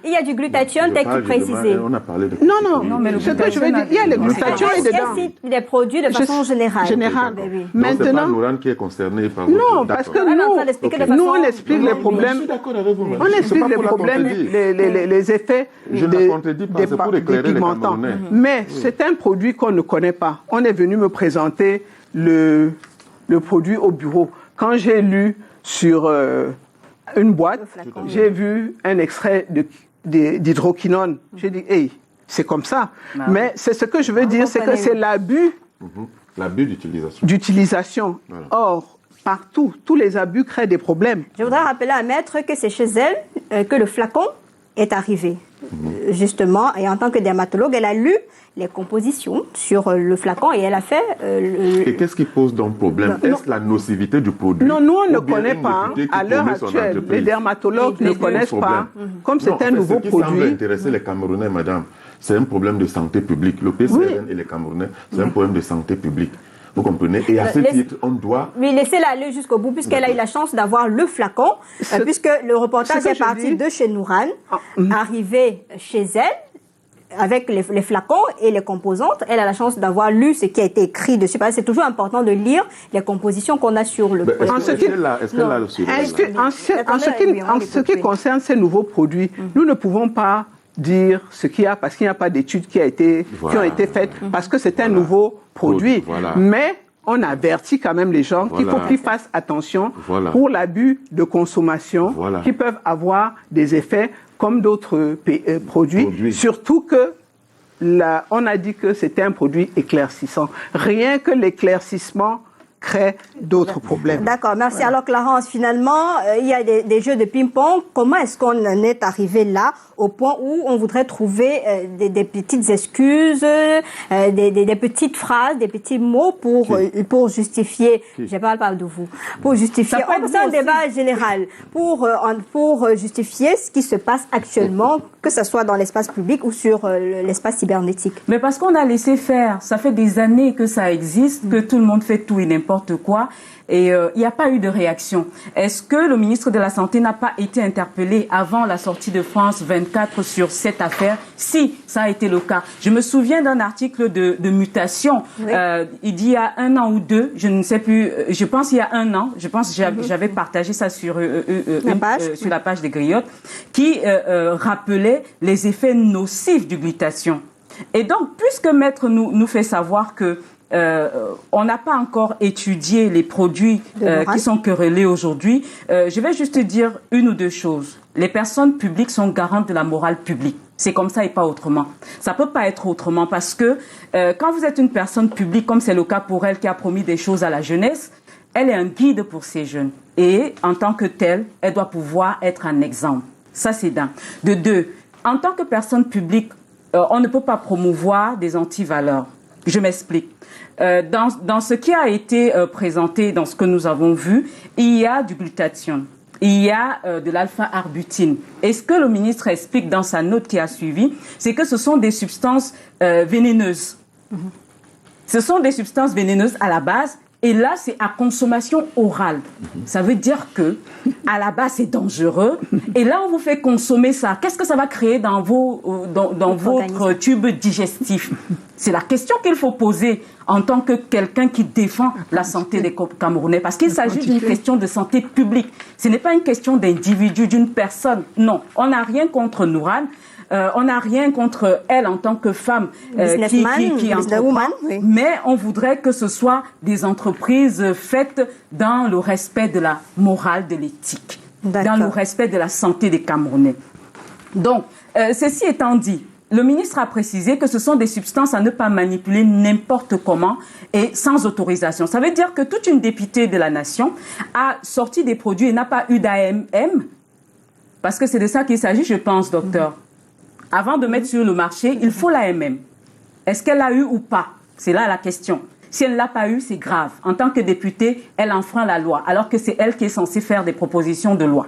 Il y a du glutathion, tel que précisé. On a parlé de Non, mais ce que je veux dire, il y a le glutathion et dedans. Il y a des produits de façon générale. Maintenant. C'est pas Nouran qui est concerné par. Non, parce que nous, on explique les problèmes. Je suis d'accord avec vous. On explique les problèmes, les effets des pigmentants. Mais c'est un produit qu'on ne connaît pas. On est venu me présenter le produit au bureau. Quand j'ai lu sur une boîte, j'ai vu un extrait d'hydroquinone. J'ai dit, hey, c'est comme ça. Mais c'est ce que je veux dire, c'est que c'est l'abus. L'abus d'utilisation. Voilà. Or, partout, tous les abus créent des problèmes. Je voudrais rappeler à Maître que c'est chez elle que le flacon est arrivé. Justement, et en tant que dermatologue, elle a lu les compositions sur le flacon et elle a fait... Et qu'est-ce qui pose donc problème? Est-ce la nocivité du produit? Non, nous, on ne connaît pas. À l'heure actuelle, les dermatologues ne connaissent pas. Comme c'est un nouveau produit... Ce qui semble intéresser les Camerounais, madame, c'est un problème de santé publique. Le PCRN et les Camerounais, c'est un problème de santé publique. Vous comprenez? Et à ce titre, on doit... Mais laissez-la aller jusqu'au bout, puisqu'elle a eu la chance d'avoir le flacon, puisque le reportage est parti de chez Nouran, arrivé chez elle, avec les flacons et les composantes. Elle a la chance d'avoir lu ce qui a été écrit dessus. Parce que c'est toujours important de lire les compositions qu'on a sur le produit. En ce qui concerne ces nouveaux produits, nous ne pouvons pas dire ce qu'il y a parce qu'il n'y a pas d'études qui ont été faites, parce que c'est un nouveau produit. Mais on avertit quand même les gens qu'il faut qu'ils fassent attention pour l'abus de consommation qui peuvent avoir des effets comme d'autres produits. Surtout que on a dit que c'était un produit éclaircissant. Rien que l'éclaircissement crée d'autres problèmes. D'accord, merci. Alors Clarence, finalement, il y a des jeux de ping-pong. Comment est-ce qu'on en est arrivé là, au point où on voudrait trouver des petites excuses, des petites phrases, des petits mots pour justifier, je parle pas de vous, pour justifier, c'est un débat général, pour justifier ce qui se passe actuellement, que ce soit dans l'espace public ou sur l'espace cybernétique. Mais parce qu'on a laissé faire, ça fait des années que ça existe, que tout le monde fait tout et n'importe quoi, et il n'y a pas eu de réaction. Est-ce que le ministre de la Santé n'a pas été interpellé avant la sortie de France 24 sur cette affaire? Si, ça a été le cas. Je me souviens d'un article de Mutation, il y a 1 an ou 2, je ne sais plus, je pense il y a 1 an, je pense que j'avais partagé ça sur la page des Griottes, qui rappelait les effets nocifs du glutathion. Et donc, puisque Maître nous fait savoir que on n'a pas encore étudié les produits qui sont querellés aujourd'hui. Je vais juste dire 1 ou 2 choses. Les personnes publiques sont garantes de la morale publique. C'est comme ça et pas autrement. Ça peut pas être autrement parce que quand vous êtes une personne publique, comme c'est le cas pour elle qui a promis des choses à la jeunesse, elle est un guide pour ces jeunes. Et en tant que telle, elle doit pouvoir être un exemple. Ça, c'est d'un. De 2, en tant que personne publique, on ne peut pas promouvoir des antivaleurs. Je m'explique. Dans ce qui a été présenté, dans ce que nous avons vu, il y a du glutathion, il y a de l'alpha-arbutine. Et ce que le ministre explique dans sa note qui a suivi, c'est que ce sont des substances vénéneuses. Ce sont des substances vénéneuses à la base. Et là, c'est à consommation orale. Ça veut dire que, à la base, c'est dangereux. Et là, on vous fait consommer ça. Qu'est-ce que ça va créer dans votre tube digestif? C'est la question qu'il faut poser en tant que quelqu'un qui défend la santé des Camerounais. Parce qu'il s'agit d'une question de santé publique. Ce n'est pas une question d'individu, d'une personne. Non, on n'a rien contre Nouran. on n'a rien contre elle en tant que femme qui businesswoman, oui. mais on voudrait que ce soit des entreprises faites dans le respect de la morale, de l'éthique, dans le respect de la santé des Camerounais. Donc, ceci étant dit, le ministre a précisé que ce sont des substances à ne pas manipuler n'importe comment et sans autorisation. Ça veut dire que toute une députée de la nation a sorti des produits et n'a pas eu d'AMM, parce que c'est de ça qu'il s'agit, je pense, docteur. Avant de mettre sur le marché, il faut l'AMM. Est-ce qu'elle l'a eu ou pas? C'est là la question. Si elle ne l'a pas eu, c'est grave. En tant que députée, elle enfreint la loi, alors que c'est elle qui est censée faire des propositions de loi.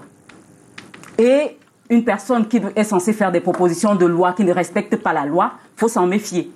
Et une personne qui est censée faire des propositions de loi qui ne respecte pas la loi, il faut s'en méfier.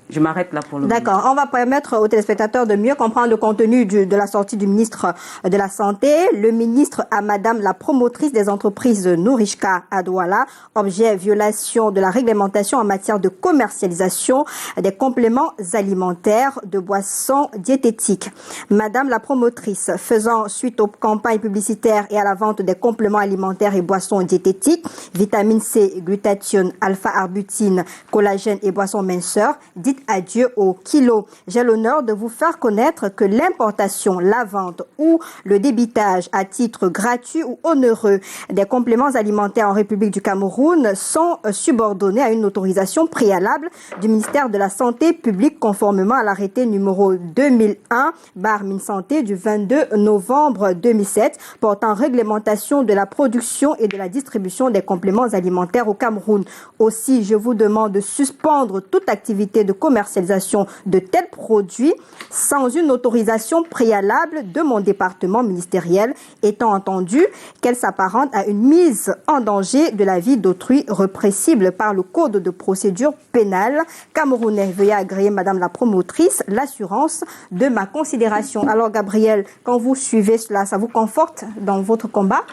Je m'arrête là pour le moment. D'accord. On va permettre aux téléspectateurs de mieux comprendre le contenu de la sortie du ministre de la Santé. Le ministre à Madame la promotrice des entreprises Nourishka à Douala, objet violation de la réglementation en matière de commercialisation des compléments alimentaires de boissons diététiques. Madame la promotrice, faisant suite aux campagnes publicitaires et à la vente des compléments alimentaires et boissons diététiques, vitamine C, glutathione, alpha-arbutin, collagène et boissons minceurs, dites adieu au kilo. J'ai l'honneur de vous faire connaître que l'importation, la vente ou le débitage à titre gratuit ou onéreux des compléments alimentaires en République du Cameroun sont subordonnés à une autorisation préalable du ministère de la Santé publique conformément à l'arrêté numéro 2001/MinSanté du 22 novembre 2007 portant réglementation de la production et de la distribution des compléments alimentaires au Cameroun. Aussi, je vous demande de suspendre toute activité de commercialisation de tels produits sans une autorisation préalable de mon département ministériel, étant entendu qu'elle s'apparente à une mise en danger de la vie d'autrui répressible par le Code de procédure pénale camerounais. Veuillez agréer, Madame la promotrice, l'assurance de ma considération. Alors, Gabriel, quand vous suivez cela, ça vous conforte dans votre combat?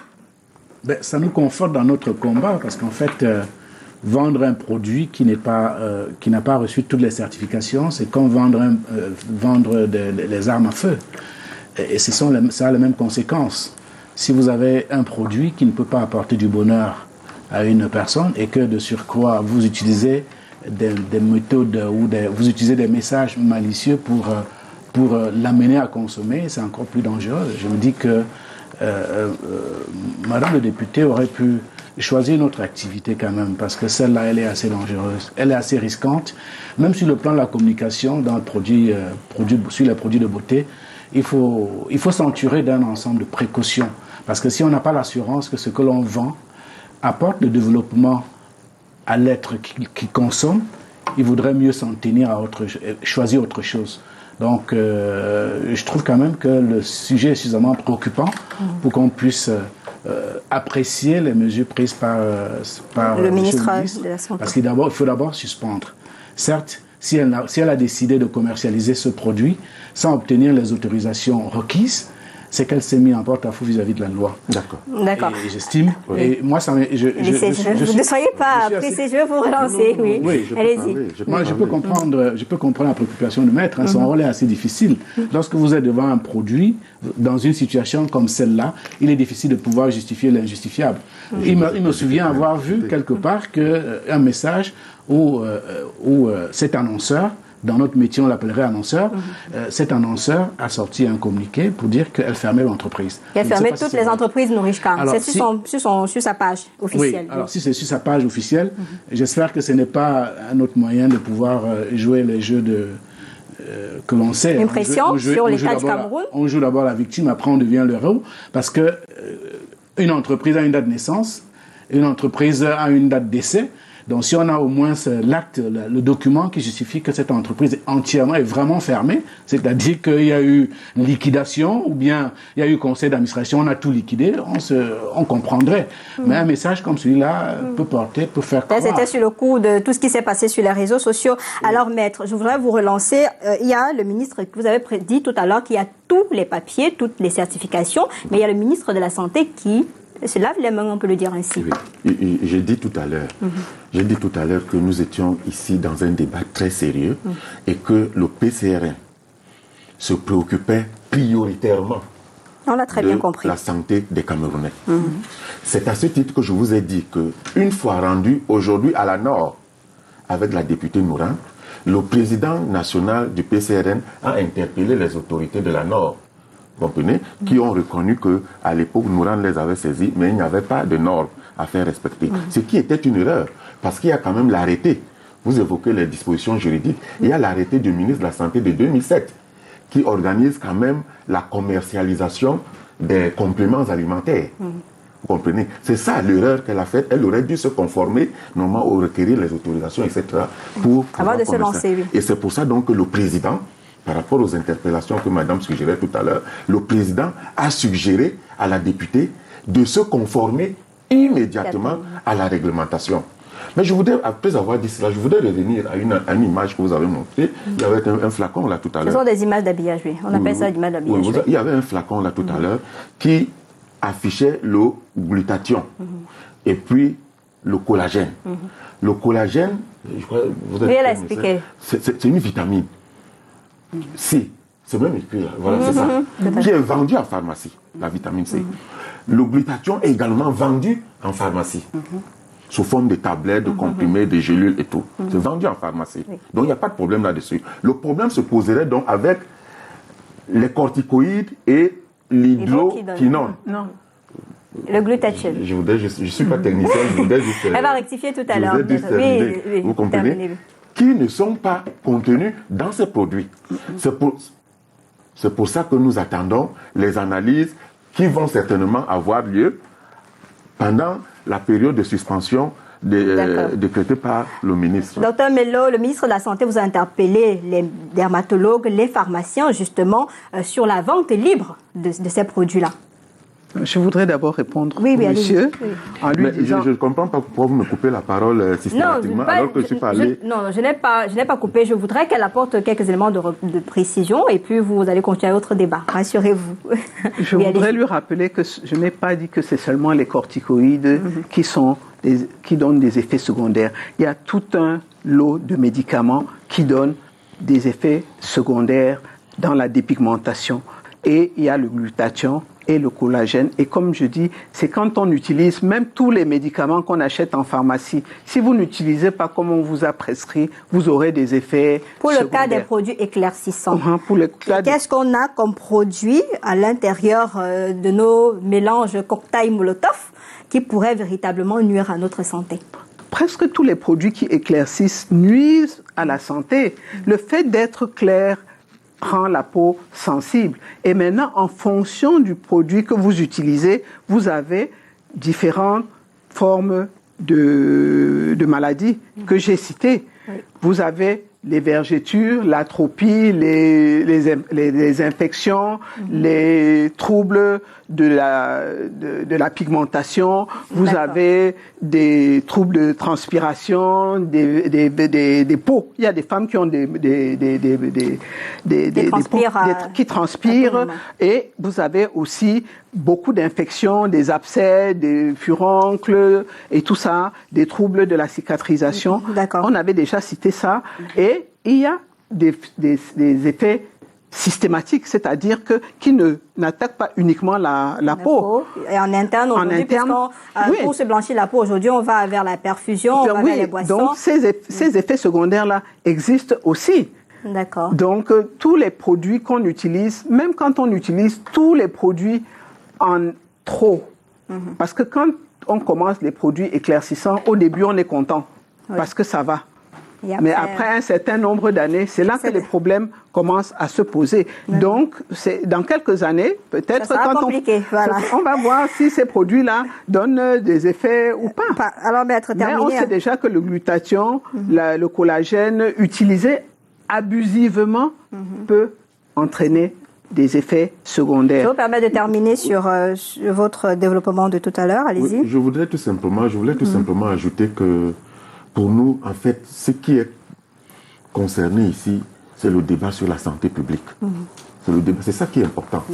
Ça nous conforte dans notre combat parce qu'en fait, vendre un produit qui n'a pas reçu toutes les certifications, c'est comme vendre les armes à feu. Et ça a les mêmes conséquences. Si vous avez un produit qui ne peut pas apporter du bonheur à une personne et que de surcroît vous utilisez des méthodes ou vous utilisez des messages malicieux pour l'amener à consommer, c'est encore plus dangereux. Je me dis que Madame le député aurait pu choisir une autre activité quand même, parce que celle-là, elle est assez dangereuse, elle est assez risquante. Même sur le plan de la communication, dans sur les produits de beauté, il faut s'entourer d'un ensemble de précautions. Parce que si on n'a pas l'assurance que ce que l'on vend apporte le développement à l'être qui consomme, il vaudrait mieux s'en tenir à choisir autre chose. Donc, je trouve quand même que le sujet est suffisamment préoccupant pour qu'on puisse apprécier les mesures prises par le ministre de la Santé. Parce qu'il faut d'abord suspendre. Certes, si elle a décidé de commercialiser ce produit sans obtenir les autorisations requises, c'est qu'elle s'est mise en porte-à-faux vis-à-vis de la loi. D'accord. Et j'estime, et moi, ça ne soyez pas pressé, je vais vous relancer. Oui, allez-y. Moi, je peux comprendre la préoccupation de maître. Son rôle est assez difficile. Lorsque vous êtes devant un produit, dans une situation comme celle-là, il est difficile de pouvoir justifier l'injustifiable. Il me souvient avoir vu quelque part un message où cet annonceur, dans notre métier, on l'appellerait annonceur. Cet annonceur a sorti un communiqué pour dire qu'elle fermait l'entreprise. Elle fermait toutes les entreprises Nourishka. C'est sur sa page officielle. Oui, alors si c'est sur sa page officielle, j'espère que ce n'est pas un autre moyen de pouvoir jouer les jeux que l'on sait. Une pression sur l'État du Cameroun. On joue d'abord la victime, après on devient le héros. Parce que une entreprise a une date de naissance, une entreprise a une date d'essai. Donc, si on a au moins l'acte, le document qui justifie que cette entreprise est vraiment fermée, c'est-à-dire qu'il y a eu liquidation ou bien il y a eu conseil d'administration, on a tout liquidé, on comprendrait. Mais un message comme celui-là peut faire croire. C'était sur le coup de tout ce qui s'est passé sur les réseaux sociaux. Alors, maître, je voudrais vous relancer. Il y a le ministre que vous avez dit tout à l'heure qu'il y a tous les papiers, toutes les certifications, mais il y a le ministre de la Santé qui se lave les mains, on peut le dire ainsi. Oui. J'ai dit tout à l'heure que nous étions ici dans un débat très sérieux et que le PCRN se préoccupait prioritairement On l'a très bien compris. La santé des Camerounais. C'est à ce titre que je vous ai dit qu'une fois rendu aujourd'hui à la Nord avec la députée Nouran, le président national du PCRN a interpellé les autorités de la Nord, vous comprenez, qui ont reconnu qu'à l'époque, Nouran les avait saisis, mais il n'y avait pas de normes à faire respecter. Ce qui était une erreur, parce qu'il y a quand même l'arrêté. Vous évoquez les dispositions juridiques. Il y a l'arrêté du ministre de la Santé de 2007 qui organise quand même la commercialisation des compléments alimentaires. Vous comprenez? C'est ça l'erreur qu'elle a faite. Elle aurait dû se conformer, normalement, au requérir les autorisations, etc. pour avant de se lancer, oui. Et c'est pour ça donc que le président, par rapport aux interpellations que madame suggérait tout à l'heure, le président a suggéré à la députée de se conformer immédiatement à la réglementation. Mais je voudrais, après avoir dit cela, je voudrais revenir à une image que vous avez montrée. Il y avait un flacon là tout à l'heure. Ce sont des images d'habillage, oui. On appelle ça des images d'habillage. Oui, il y avait un flacon là tout à l'heure qui affichait le glutathion et puis le collagène. Le collagène, je crois, vous avez expliqué. C'est une vitamine C. C'est même écrit là. Voilà, c'est ça. Qui est vendue en pharmacie, la vitamine C. Le glutathion est également vendu en pharmacie. Sous forme de tablettes, de comprimés, de gélules et tout. C'est vendu en pharmacie. Donc il n'y a pas de problème là-dessus. Le problème se poserait donc avec les corticoïdes et l'hydroquinone. Non. Le glutathion. Je ne suis pas technicien, je voudrais juste... Elle va rectifier tout à l'heure. Oui, vous comprenez? Terminez. Qui ne sont pas contenus dans ces produits. C'est pour ça que nous attendons les analyses qui vont certainement avoir lieu pendant la période de suspension décrétée par le ministre. Docteur Mello, le ministre de la Santé vous a interpellé les dermatologues, les pharmaciens, justement, sur la vente libre de ces produits-là. Je voudrais d'abord répondre au monsieur en lui disant... Je ne comprends pas pourquoi vous me coupez la parole systématiquement alors que je suis parlé... Non, je n'ai pas coupé. Je voudrais qu'elle apporte quelques éléments de précision et puis vous allez continuer votre débat. Rassurez-vous. Je voudrais lui rappeler que je n'ai pas dit que c'est seulement les corticoïdes qui donnent des effets secondaires. Il y a tout un lot de médicaments qui donnent des effets secondaires dans la dépigmentation. Et il y a le glutathion et le collagène. Et comme je dis, c'est quand on utilise même tous les médicaments qu'on achète en pharmacie. Si vous n'utilisez pas comme on vous a prescrit, vous aurez des effets Pour le secondaires. cas des produits éclaircissants, qu'est-ce qu'on a comme produit à l'intérieur de nos mélanges cocktail Molotov qui pourraient véritablement nuire à notre santé? Presque tous les produits qui éclaircissent nuisent à la santé. Le fait d'être clair rend la peau sensible. Et maintenant, en fonction du produit que vous utilisez, vous avez différentes formes de maladies que j'ai citées. Oui. Vous avez les vergetures, l'atropie, les infections, les troubles de la pigmentation. Vous avez des troubles de transpiration, des peaux. Il y a des femmes qui ont qui transpirent. Et vous avez aussi beaucoup d'infections, des abcès, des furoncles et tout ça, des troubles de la cicatrisation. On avait déjà cité ça. Et il y a des effets systématiques, c'est-à-dire qui n'attaquent pas uniquement la peau. Et en interne, pour se blanchir la peau, aujourd'hui, on va vers la perfusion, on va vers les boissons. Donc, ces effets secondaires-là existent aussi. D'accord. Donc, tous les produits qu'on utilise, même quand on utilise tous les produits en trop, parce que quand on commence les produits éclaircissants, au début, on est content, parce que ça va. Mais après un certain nombre d'années, c'est là que les problèmes commencent à se poser. Donc, dans quelques années, peut-être quand on va voir si ces produits-là donnent des effets ou pas. Alors, maître, mais on sait déjà que le glutathion, le collagène, utilisé abusivement, peut entraîner des effets secondaires. Je vous permets de terminer sur votre développement de tout à l'heure. Allez-y. Oui, je voulais tout simplement ajouter que pour nous, en fait, ce qui est concerné ici, c'est le débat sur la santé publique. C'est ça qui est important.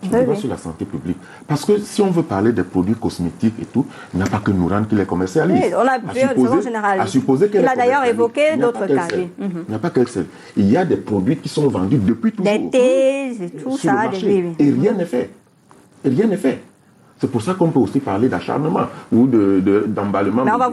Le débat sur la santé publique. Parce que si on veut parler des produits cosmétiques et tout, il n'y a pas que Nouran qui les commercialise. Oui, on a vu en général. Il a d'ailleurs évoqué d'autres cas. Il n'y a pas qu'elle seule. Il y a des produits qui sont vendus depuis toujours. Des thés, tout sur ça. le marché, et rien n'est fait. Et rien n'est fait. C'est pour ça qu'on peut aussi parler d'acharnement ou d'emballement. Mais on va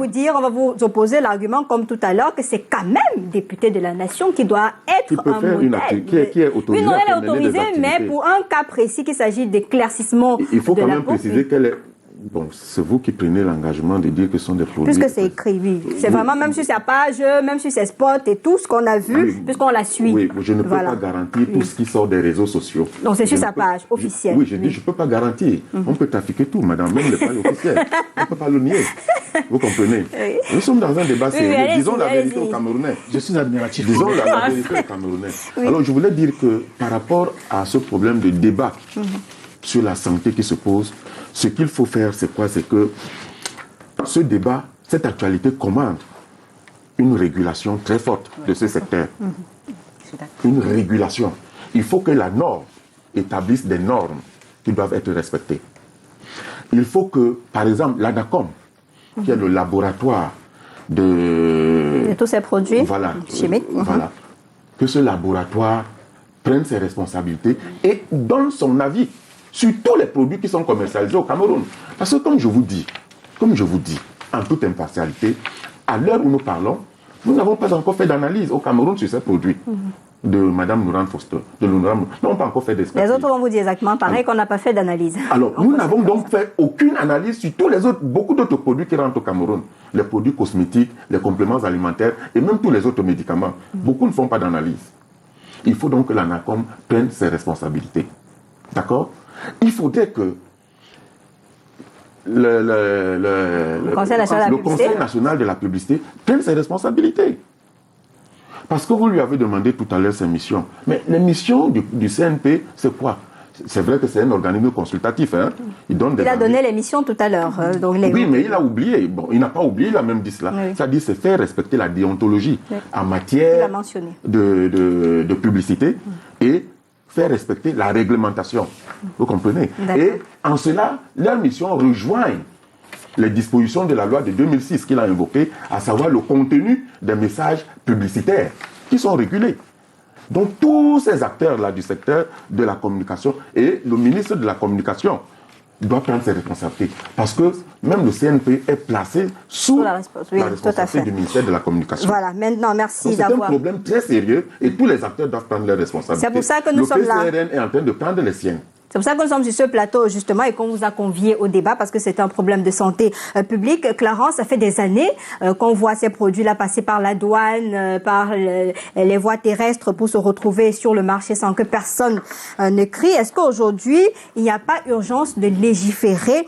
vous opposer l'argument, comme tout à l'heure, que c'est quand même député de la nation qui doit être un modèle. Qui est autorisé. Oui, non, elle est autorisée, mais pour un cas précis, qu'il s'agit d'éclaircissement. Il faut quand même préciser qu'elle est. Bon, c'est vous qui prenez l'engagement de dire que ce sont des produits. Puisque c'est écrit, oui. C'est vraiment, même sur sa page, même sur ses spots et tout ce qu'on a vu, puisqu'on la suit. Oui, je ne peux pas garantir tout ce qui sort des réseaux sociaux. Donc c'est sur sa page officielle. Oui, je dis, je ne peux pas garantir. On peut trafiquer tout, madame, même les pages officielles. On ne peut pas le nier. Vous comprenez? Nous sommes dans un débat sérieux. Disons la vérité aux Camerounais. Je suis admiratif. Disons la vérité aux Camerounais. Alors, je voulais dire que par rapport à ce problème de débat sur la santé qui se pose, ce qu'il faut faire, c'est quoi? C'est que ce débat, cette actualité commande une régulation très forte de ce secteur. Une régulation. Il faut que la norme établisse des normes qui doivent être respectées. Il faut que, par exemple, l'ANACOM, qui est le laboratoire de tous ces produits chimiques, voilà, que ce laboratoire prenne ses responsabilités et donne son avis sur tous les produits qui sont commercialisés au Cameroun. Parce que comme je vous dis, en toute impartialité, à l'heure où nous parlons, nous n'avons pas encore fait d'analyse au Cameroun sur ces produits de Mme Nourane Foster. Nous n'avons pas encore fait d'expertise. Les autres vont vous dire exactement pareil qu'on n'a pas fait d'analyse. Alors, nous n'avons donc fait aucune analyse sur tous les autres, beaucoup d'autres produits qui rentrent au Cameroun. Les produits cosmétiques, les compléments alimentaires et même tous les autres médicaments. Beaucoup ne font pas d'analyse. Il faut donc que l'ANACOM prenne ses responsabilités. D'accord? Il faudrait que le Conseil national de la publicité prenne ses responsabilités. Parce que vous lui avez demandé tout à l'heure ses missions. Mais les missions du CNP, c'est quoi? C'est vrai que c'est un organisme consultatif. Hein? Il a donné les missions tout à l'heure. Oui, mais il a oublié. Bon, il n'a pas oublié, il a même dit cela. Oui. C'est-à-dire, c'est faire respecter la déontologie en matière de publicité et faire respecter la réglementation. Vous comprenez? Et en cela, leur mission rejoint les dispositions de la loi de 2006 qu'il a invoquées, à savoir le contenu des messages publicitaires qui sont régulés. Donc tous ces acteurs-là du secteur de la communication et le ministre de la Communication doit prendre ses responsabilités. Parce que même le CNP est placé sous la responsabilité du ministère de la Communication. Voilà, maintenant, merci d'avoir... C'est un problème très sérieux et tous les acteurs doivent prendre leurs responsabilités. C'est pour ça que nous sommes là. Le PCRN est en train de prendre les siennes. C'est pour ça que nous sommes sur ce plateau, justement, et qu'on vous a convié au débat, parce que c'est un problème de santé publique. Clarence, ça fait des années qu'on voit ces produits-là passer par la douane, par les voies terrestres pour se retrouver sur le marché sans que personne ne crie. Est-ce qu'aujourd'hui, il n'y a pas urgence de légiférer,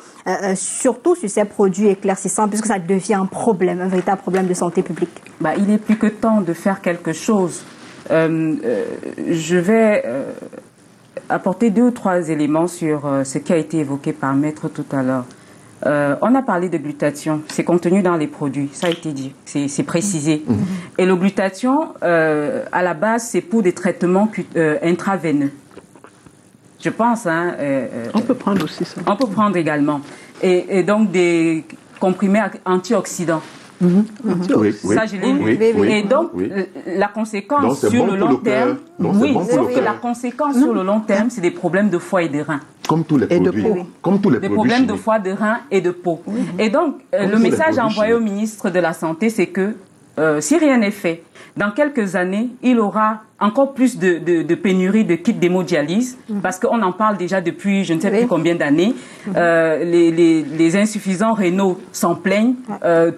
surtout sur ces produits éclaircissants, puisque ça devient un problème, un véritable problème de santé publique? Il est plus que temps de faire quelque chose. Je vais... apporter 2 ou 3 éléments sur ce qui a été évoqué par Maître tout à l'heure. On a parlé de glutathion, c'est contenu dans les produits, ça a été dit, c'est précisé. Et le glutathion, à la base, c'est pour des traitements intraveineux. Je pense. On peut prendre aussi ça. On peut prendre également. Et donc des comprimés antioxydants. Ça, je l'ai vu. Et donc, la conséquence sur le long terme, la conséquence sur le long terme, c'est des problèmes de foie et de reins. Comme tous les produits. Des problèmes de foie, de reins et de peau. Et donc, le message envoyé au ministre de la Santé, c'est que si rien n'est fait, dans quelques années, il aura encore plus de pénurie de kits d'hémodialyse, parce qu'on en parle déjà depuis je ne sais plus combien d'années. Les insuffisants rénaux s'en plaignent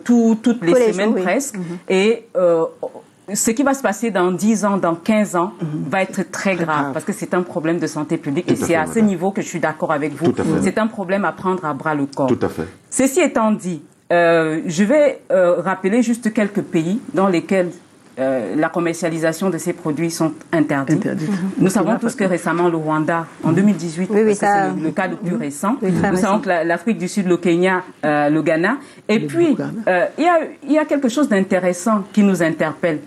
toutes les semaines presque. Et ce qui va se passer dans 10 ans, dans 15 ans, va être très grave, parce que c'est un problème de santé publique. Et c'est à ce niveau que je suis d'accord avec vous. C'est un problème à prendre à bras le corps. Tout à fait. Ceci étant dit, je vais rappeler juste quelques pays dans lesquels la commercialisation de ces produits sont interdits. Nous savons tous que récemment le Rwanda, en 2018, c'est le cas le plus récent. Nous savons que l'Afrique du Sud, le Kenya, le Ghana. Et puis, il y a quelque chose d'intéressant qui nous interpelle.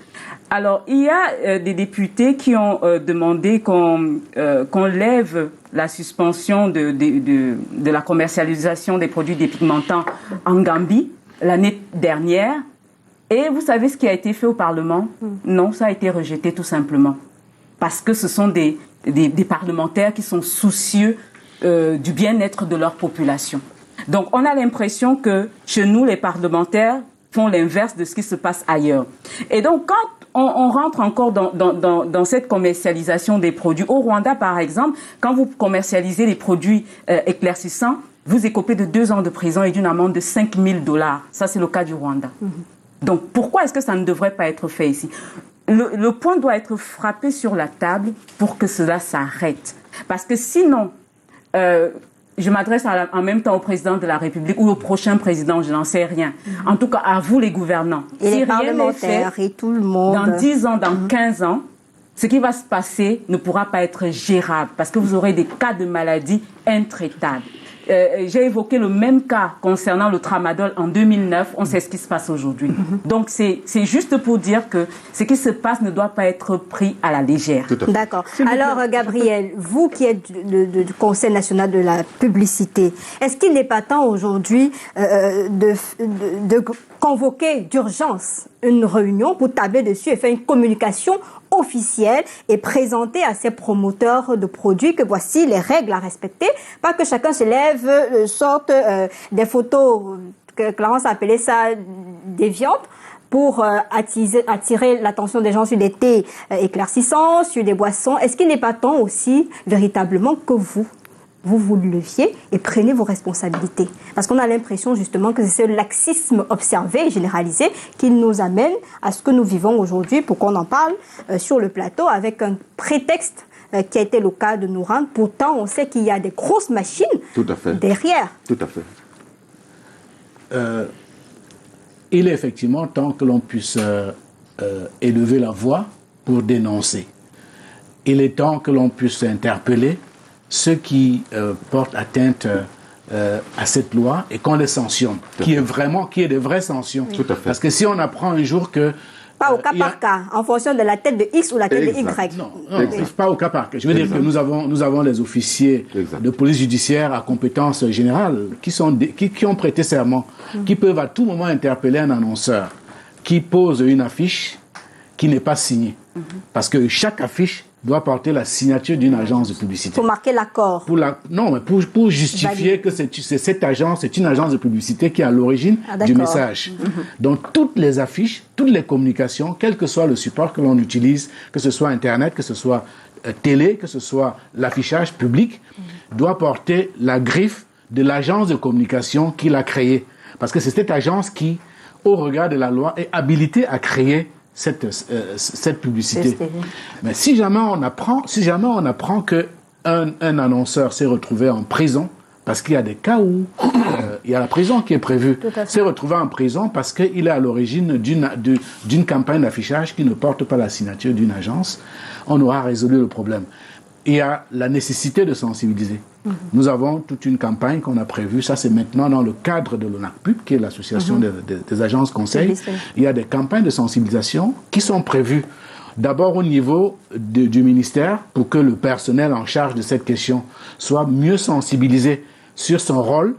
Alors, il y a des députés qui ont demandé qu'on lève la suspension de la commercialisation des produits dépigmentants en Gambie l'année dernière. Et vous savez ce qui a été fait au Parlement? Non, ça a été rejeté tout simplement. Parce que ce sont des parlementaires qui sont soucieux du bien-être de leur population. Donc, on a l'impression que chez nous, les parlementaires font l'inverse de ce qui se passe ailleurs. Et donc, quand on rentre encore dans cette commercialisation des produits, au Rwanda, par exemple, quand vous commercialisez les produits éclaircissants, vous écopez de 2 ans de prison et d'une amende de $5,000. Ça, c'est le cas du Rwanda. Donc, pourquoi est-ce que ça ne devrait pas être fait ici? Le point doit être frappé sur la table pour que cela s'arrête. Parce que sinon, je m'adresse en même temps au président de la République ou au prochain président, je n'en sais rien. En tout cas, à vous les gouvernants. Et si les rien n'est parlementaires fait, et tout le monde. dans 10 ans, dans 15 ans, ce qui va se passer ne pourra pas être gérable parce que vous aurez des cas de maladies intraitables. J'ai évoqué le même cas concernant le tramadol en 2009. On sait ce qui se passe aujourd'hui. Donc, c'est juste pour dire que ce qui se passe ne doit pas être pris à la légère. D'accord. Alors, Gabriel, vous qui êtes du Conseil national de la publicité, est-ce qu'il n'est pas temps aujourd'hui de convoquer d'urgence une réunion pour tabler dessus et faire une communication officielle et présenter à ces promoteurs de produits que voici les règles à respecter, pas que chacun se lève, sorte des photos, que Clarence appelait ça déviantes, pour attirer l'attention des gens sur des thés éclaircissants, sur des boissons. Est-ce qu'il n'est pas temps aussi, véritablement, que vous le leviez et prenez vos responsabilités? Parce qu'on a l'impression justement que c'est ce laxisme observé et généralisé qui nous amène à ce que nous vivons aujourd'hui pour qu'on en parle sur le plateau avec un prétexte qui a été le cas de Nourang. Pourtant, on sait qu'il y a des grosses machines derrière. Tout à fait. Il est effectivement temps que l'on puisse élever la voix pour dénoncer. Il est temps que l'on puisse interpeller ceux qui portent atteinte à cette loi et qu'on les sanctionne, qu'il y ait des vraies sanctions. Tout à fait. Parce que si on apprend un jour que... Pas au cas par cas, en fonction de la tête de X ou la tête de Y. Non, pas au cas par cas. Je veux dire que nous avons les officiers de police judiciaire à compétence générale qui ont prêté serment, qui peuvent à tout moment interpeller un annonceur qui pose une affiche qui n'est pas signée. Parce que chaque affiche doit porter la signature d'une agence de publicité. Pour marquer l'accord. Pour justifier que cette agence, c'est une agence de publicité qui est à l'origine du message. Donc, toutes les affiches, toutes les communications, quel que soit le support que l'on utilise, que ce soit Internet, que ce soit télé, que ce soit l'affichage public, doit porter la griffe de l'agence de communication qui l'a créée. Parce que c'est cette agence qui, au regard de la loi, est habilitée à créer cette publicité. Mais si jamais on apprend que un annonceur s'est retrouvé en prison, parce qu'il y a des cas où il y a la prison qui est prévue, s'est retrouvé en prison parce qu'il est à l'origine d'une campagne d'affichage qui ne porte pas la signature d'une agence, on aura résolu le problème. Il y a la nécessité de sensibiliser. Nous avons toute une campagne qu'on a prévue. Ça, c'est maintenant dans le cadre de l'ONACPUB, qui est l'association des agences conseils. Il y a des campagnes de sensibilisation qui sont prévues. D'abord au niveau du ministère, pour que le personnel en charge de cette question soit mieux sensibilisé sur son rôle,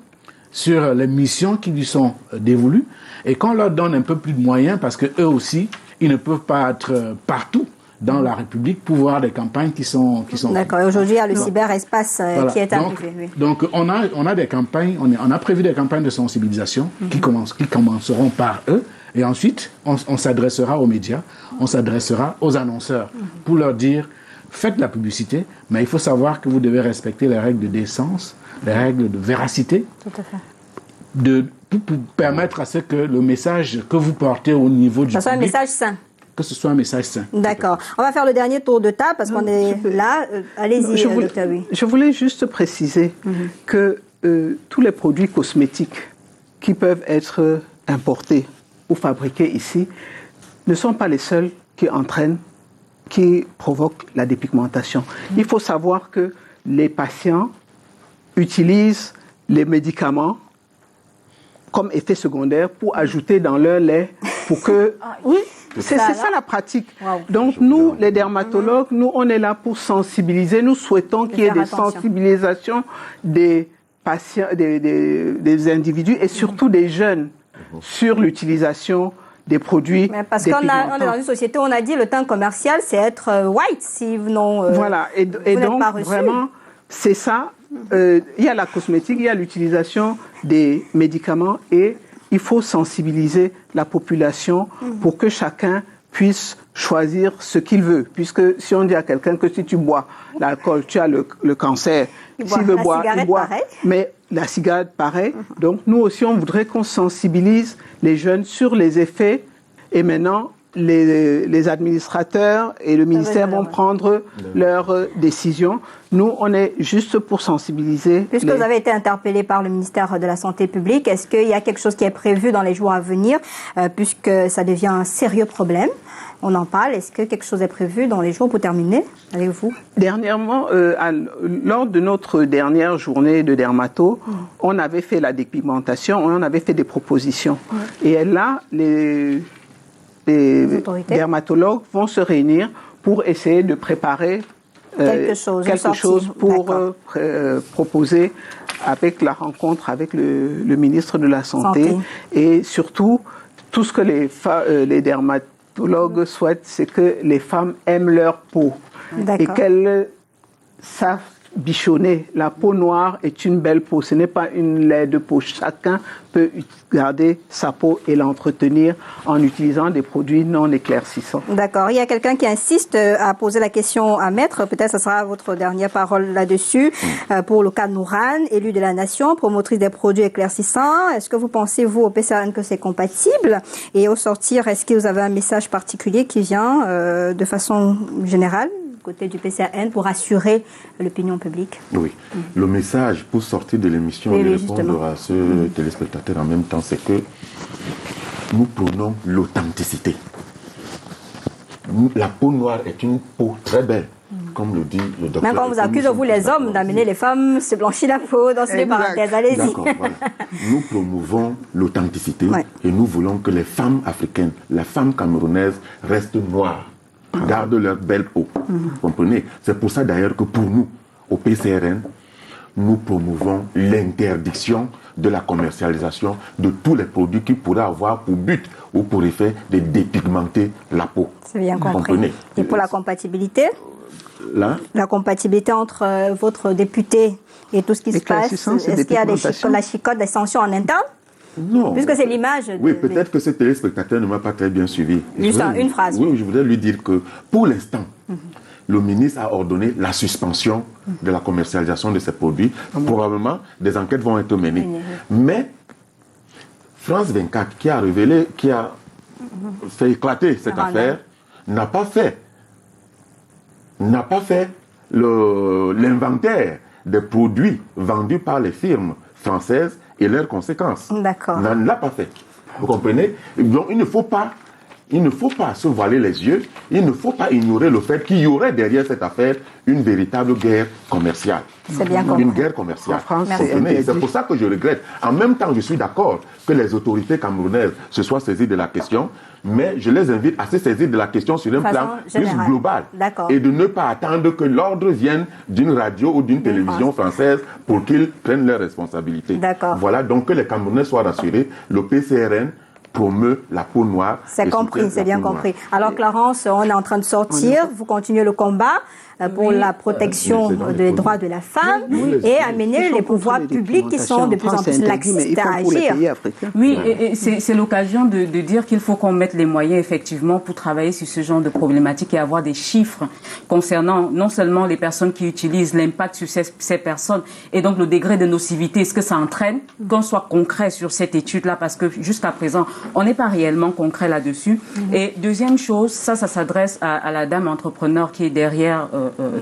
sur les missions qui lui sont dévolues, et qu'on leur donne un peu plus de moyens, parce que eux aussi, ils ne peuvent pas être partout dans la République pour voir des campagnes qui sont... D'accord. Et aujourd'hui, il y a le cyberespace qui est arrivé. Donc, on a des campagnes, on a prévu des campagnes de sensibilisation qui commenceront par eux. Et ensuite, on s'adressera aux médias, on s'adressera aux annonceurs pour leur dire, faites la publicité, mais il faut savoir que vous devez respecter les règles de décence, les règles de véracité. Tout à fait. Pour permettre à ce que le message que vous portez au niveau du public... Ça soit un message sain. Que ce soit un message sain. D'accord. On va faire le dernier tour de table parce qu'on est là. Allez-y, docteur. Je voulais juste préciser que tous les produits cosmétiques qui peuvent être importés ou fabriqués ici ne sont pas les seuls qui provoquent la dépigmentation. Il faut savoir que les patients utilisent les médicaments comme effet secondaire pour ajouter dans leur lait pour que... Oui, c'est ça la pratique. Wow. Donc nous, les dermatologues, nous, on est là pour sensibiliser. Nous souhaitons qu'il y ait des sensibilisations des patients, des individus et surtout des jeunes sur l'utilisation des produits. Mais parce qu'on est dans une société où on a dit le temps commercial, c'est être white si non. Voilà, et donc vraiment, c'est ça. il y a la cosmétique, il y a l'utilisation des médicaments et il faut sensibiliser la population pour que chacun puisse choisir ce qu'il veut. Puisque si on dit à quelqu'un que si tu bois l'alcool, tu as le cancer. S'il veut boire, il boit. Pareil. Mais la cigarette, pareil. Donc nous aussi, on voudrait qu'on sensibilise les jeunes sur les effets. Et maintenant, les administrateurs et le ministère vont prendre leurs décisions. Nous, on est juste pour sensibiliser. Puisque vous avez été interpellé par le ministère de la Santé publique, est-ce qu'il y a quelque chose qui est prévu dans les jours à venir, puisque ça devient un sérieux problème? On en parle. Est-ce que quelque chose est prévu dans les jours pour terminer avec vous? Dernièrement, lors de notre dernière journée de dermato, on avait fait la dépigmentation, on avait fait des propositions. Et là, les dermatologues vont se réunir pour essayer de préparer quelque chose pour proposer avec la rencontre avec le ministre de la Santé. Et surtout, tout ce que les dermatologues souhaitent, c'est que les femmes aiment leur peau et qu'elles savent bichonner. La peau noire est une belle peau, ce n'est pas une laide peau. Chacun peut garder sa peau et l'entretenir en utilisant des produits non éclaircissants. D'accord. Il y a quelqu'un qui insiste à poser la question à Maître. Peut-être que ce sera votre dernière parole là-dessus. Pour le cas de Nourane, élue de la Nation, promotrice des produits éclaircissants. Est-ce que vous pensez, vous, au PCRN, que c'est compatible? Et au sortir, est-ce que vous avez un message particulier qui vient de façon générale côté du PCRN pour assurer l'opinion publique? Oui. Le message pour sortir de l'émission et répondre à ce téléspectateur en même temps, c'est que nous prônons l'authenticité. La peau noire est une peau très belle, comme le dit le docteur. Même quand vous accusez, vous les hommes, d'amener les femmes se blanchir la peau dans ces parenthèses. Allez-y. D'accord, voilà. Nous promouvons l'authenticité et nous voulons que les femmes africaines, les femmes camerounaises restent noires, gardent leur belle peau. Vous comprenez? C'est pour ça d'ailleurs que pour nous, au PCRN, nous promouvons l'interdiction de la commercialisation de tous les produits qui pourraient avoir pour but ou pour effet de dépigmenter la peau. C'est bien compris. Et pour la compatibilité? La compatibilité entre votre député et tout ce qui se passe, est-ce qu'il y a la chicotte, des sanctions en interne? Non. Puisque c'est l'image. Oui, peut-être que ce téléspectateur ne m'a pas très bien suivi. Juste une phrase. Oui, je voudrais lui dire que pour l'instant, le ministre a ordonné la suspension de la commercialisation de ces produits. Probablement, des enquêtes vont être menées. Mais France 24, qui a révélé, qui a fait éclater cette affaire, n'a pas fait l'inventaire des produits vendus par les firmes françaises et leurs conséquences. D'accord. Ne l'a pas fait. Vous comprenez? Donc il ne faut pas se voiler les yeux, il ne faut pas ignorer le fait qu'il y aurait derrière cette affaire une véritable guerre commerciale. C'est bien compris. Une guerre commerciale. C'est pour ça que je regrette. En même temps, je suis d'accord que les autorités camerounaises se soient saisies de la question, mais je les invite à se saisir de la question sur un plan plus global. Et de ne pas attendre que l'ordre vienne d'une radio ou d'une télévision française pour qu'ils prennent leurs responsabilités. Voilà, donc que les Camerounais soient rassurés. Le PCRN promeut la peau noire. C'est compris, c'est bien compris. Alors Clarence, on est en train de sortir, vous continuez le combat pour la protection des droits de la femme et amener les pouvoirs publics qui sont de plus en plus laxistes à agir. Oui, et c'est l'occasion de dire qu'il faut qu'on mette les moyens effectivement pour travailler sur ce genre de problématiques et avoir des chiffres concernant non seulement les personnes qui utilisent, l'impact sur ces personnes et donc le degré de nocivité, ce que ça entraîne, qu'on soit concret sur cette étude-là parce que jusqu'à présent, on n'est pas réellement concret là-dessus. Et deuxième chose, ça s'adresse à la dame entrepreneur qui est derrière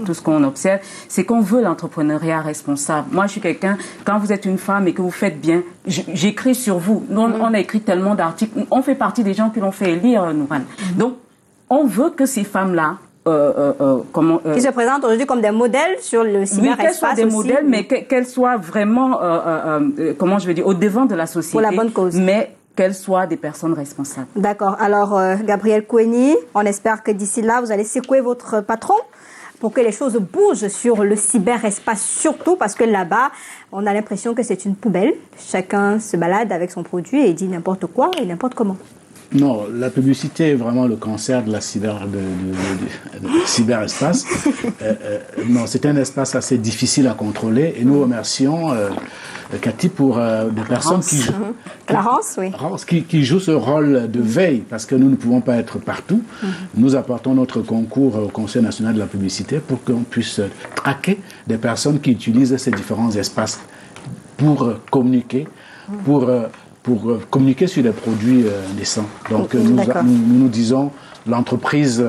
tout ce qu'on observe, c'est qu'on veut l'entrepreneuriat responsable. Moi, je suis quelqu'un, quand vous êtes une femme et que vous faites bien, j'écris sur vous. On a écrit tellement d'articles. On fait partie des gens qui l'ont fait élire, Nourane. Donc, on veut que ces femmes-là qui se présentent aujourd'hui comme des modèles sur le cyberespace. Oui, qu'elles soient des modèles, mais qu'elles soient vraiment, au devant de la société. Pour la bonne cause. Mais qu'elles soient des personnes responsables. D'accord. Alors, Gabriel Koueni, on espère que d'ici là, vous allez secouer votre patron pour que les choses bougent sur le cyberespace, surtout parce que là-bas, on a l'impression que c'est une poubelle. Chacun se balade avec son produit et dit n'importe quoi et n'importe comment. Non, la publicité est vraiment le cancer de la cyberespace. Non, c'est un espace assez difficile à contrôler et nous remercions Cathy pour des personnes qui jouent ce rôle de veille parce que nous ne pouvons pas être partout. Nous apportons notre concours au Conseil national de la publicité pour qu'on puisse traquer des personnes qui utilisent ces différents espaces pour communiquer, pour communiquer sur des produits naissants. Donc nous disons, l'entreprise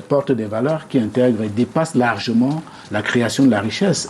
porte des valeurs qui intègrent et dépassent largement la création de la richesse.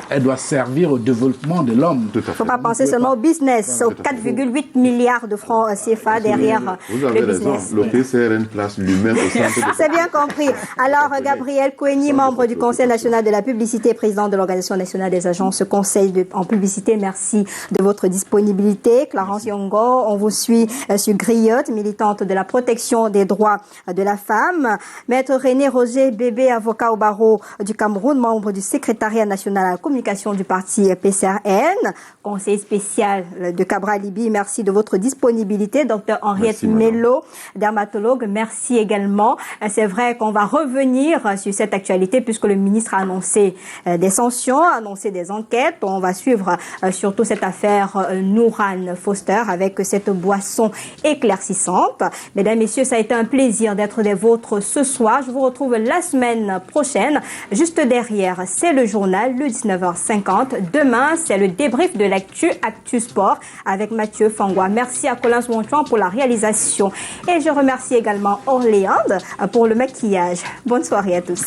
Elle doit servir au développement de l'homme. Il ne faut pas penser seulement au business, aux 4,8 milliards de francs CFA derrière vous avez le business. raison. Le PCRN place l'humain au centre de... C'est bien compris. Alors, Gabriel Koueni, membre du Conseil national de la publicité, président de l'Organisation nationale des agences conseil en publicité, merci de votre disponibilité. Clarence Yongo, on vous suit sur Griotte, militante de la protection des droits de la femme. Maître René Roger Bébé, avocat au barreau du Cameroun, membre du secrétariat national à la communication du parti PCRN, conseiller spécial de Cabral Libye, merci de votre disponibilité. Docteur Henriette Mello, dermatologue, merci également. C'est vrai qu'on va revenir sur cette actualité puisque le ministre a annoncé des sanctions, a annoncé des enquêtes. On va suivre surtout cette affaire Nourane Foster avec cette boisson éclaircissante. Mesdames, Messieurs, ça a été un plaisir d'être des vôtres ce soir. Je vous retrouve la semaine prochaine. Juste derrière, c'est le journal, le 19h50. Demain, c'est le débrief de l'actu Actu Sport avec Mathieu Fangwa. Merci à Colin Swanchon pour la réalisation. Et je remercie également Orléans pour le maquillage. Bonne soirée à tous.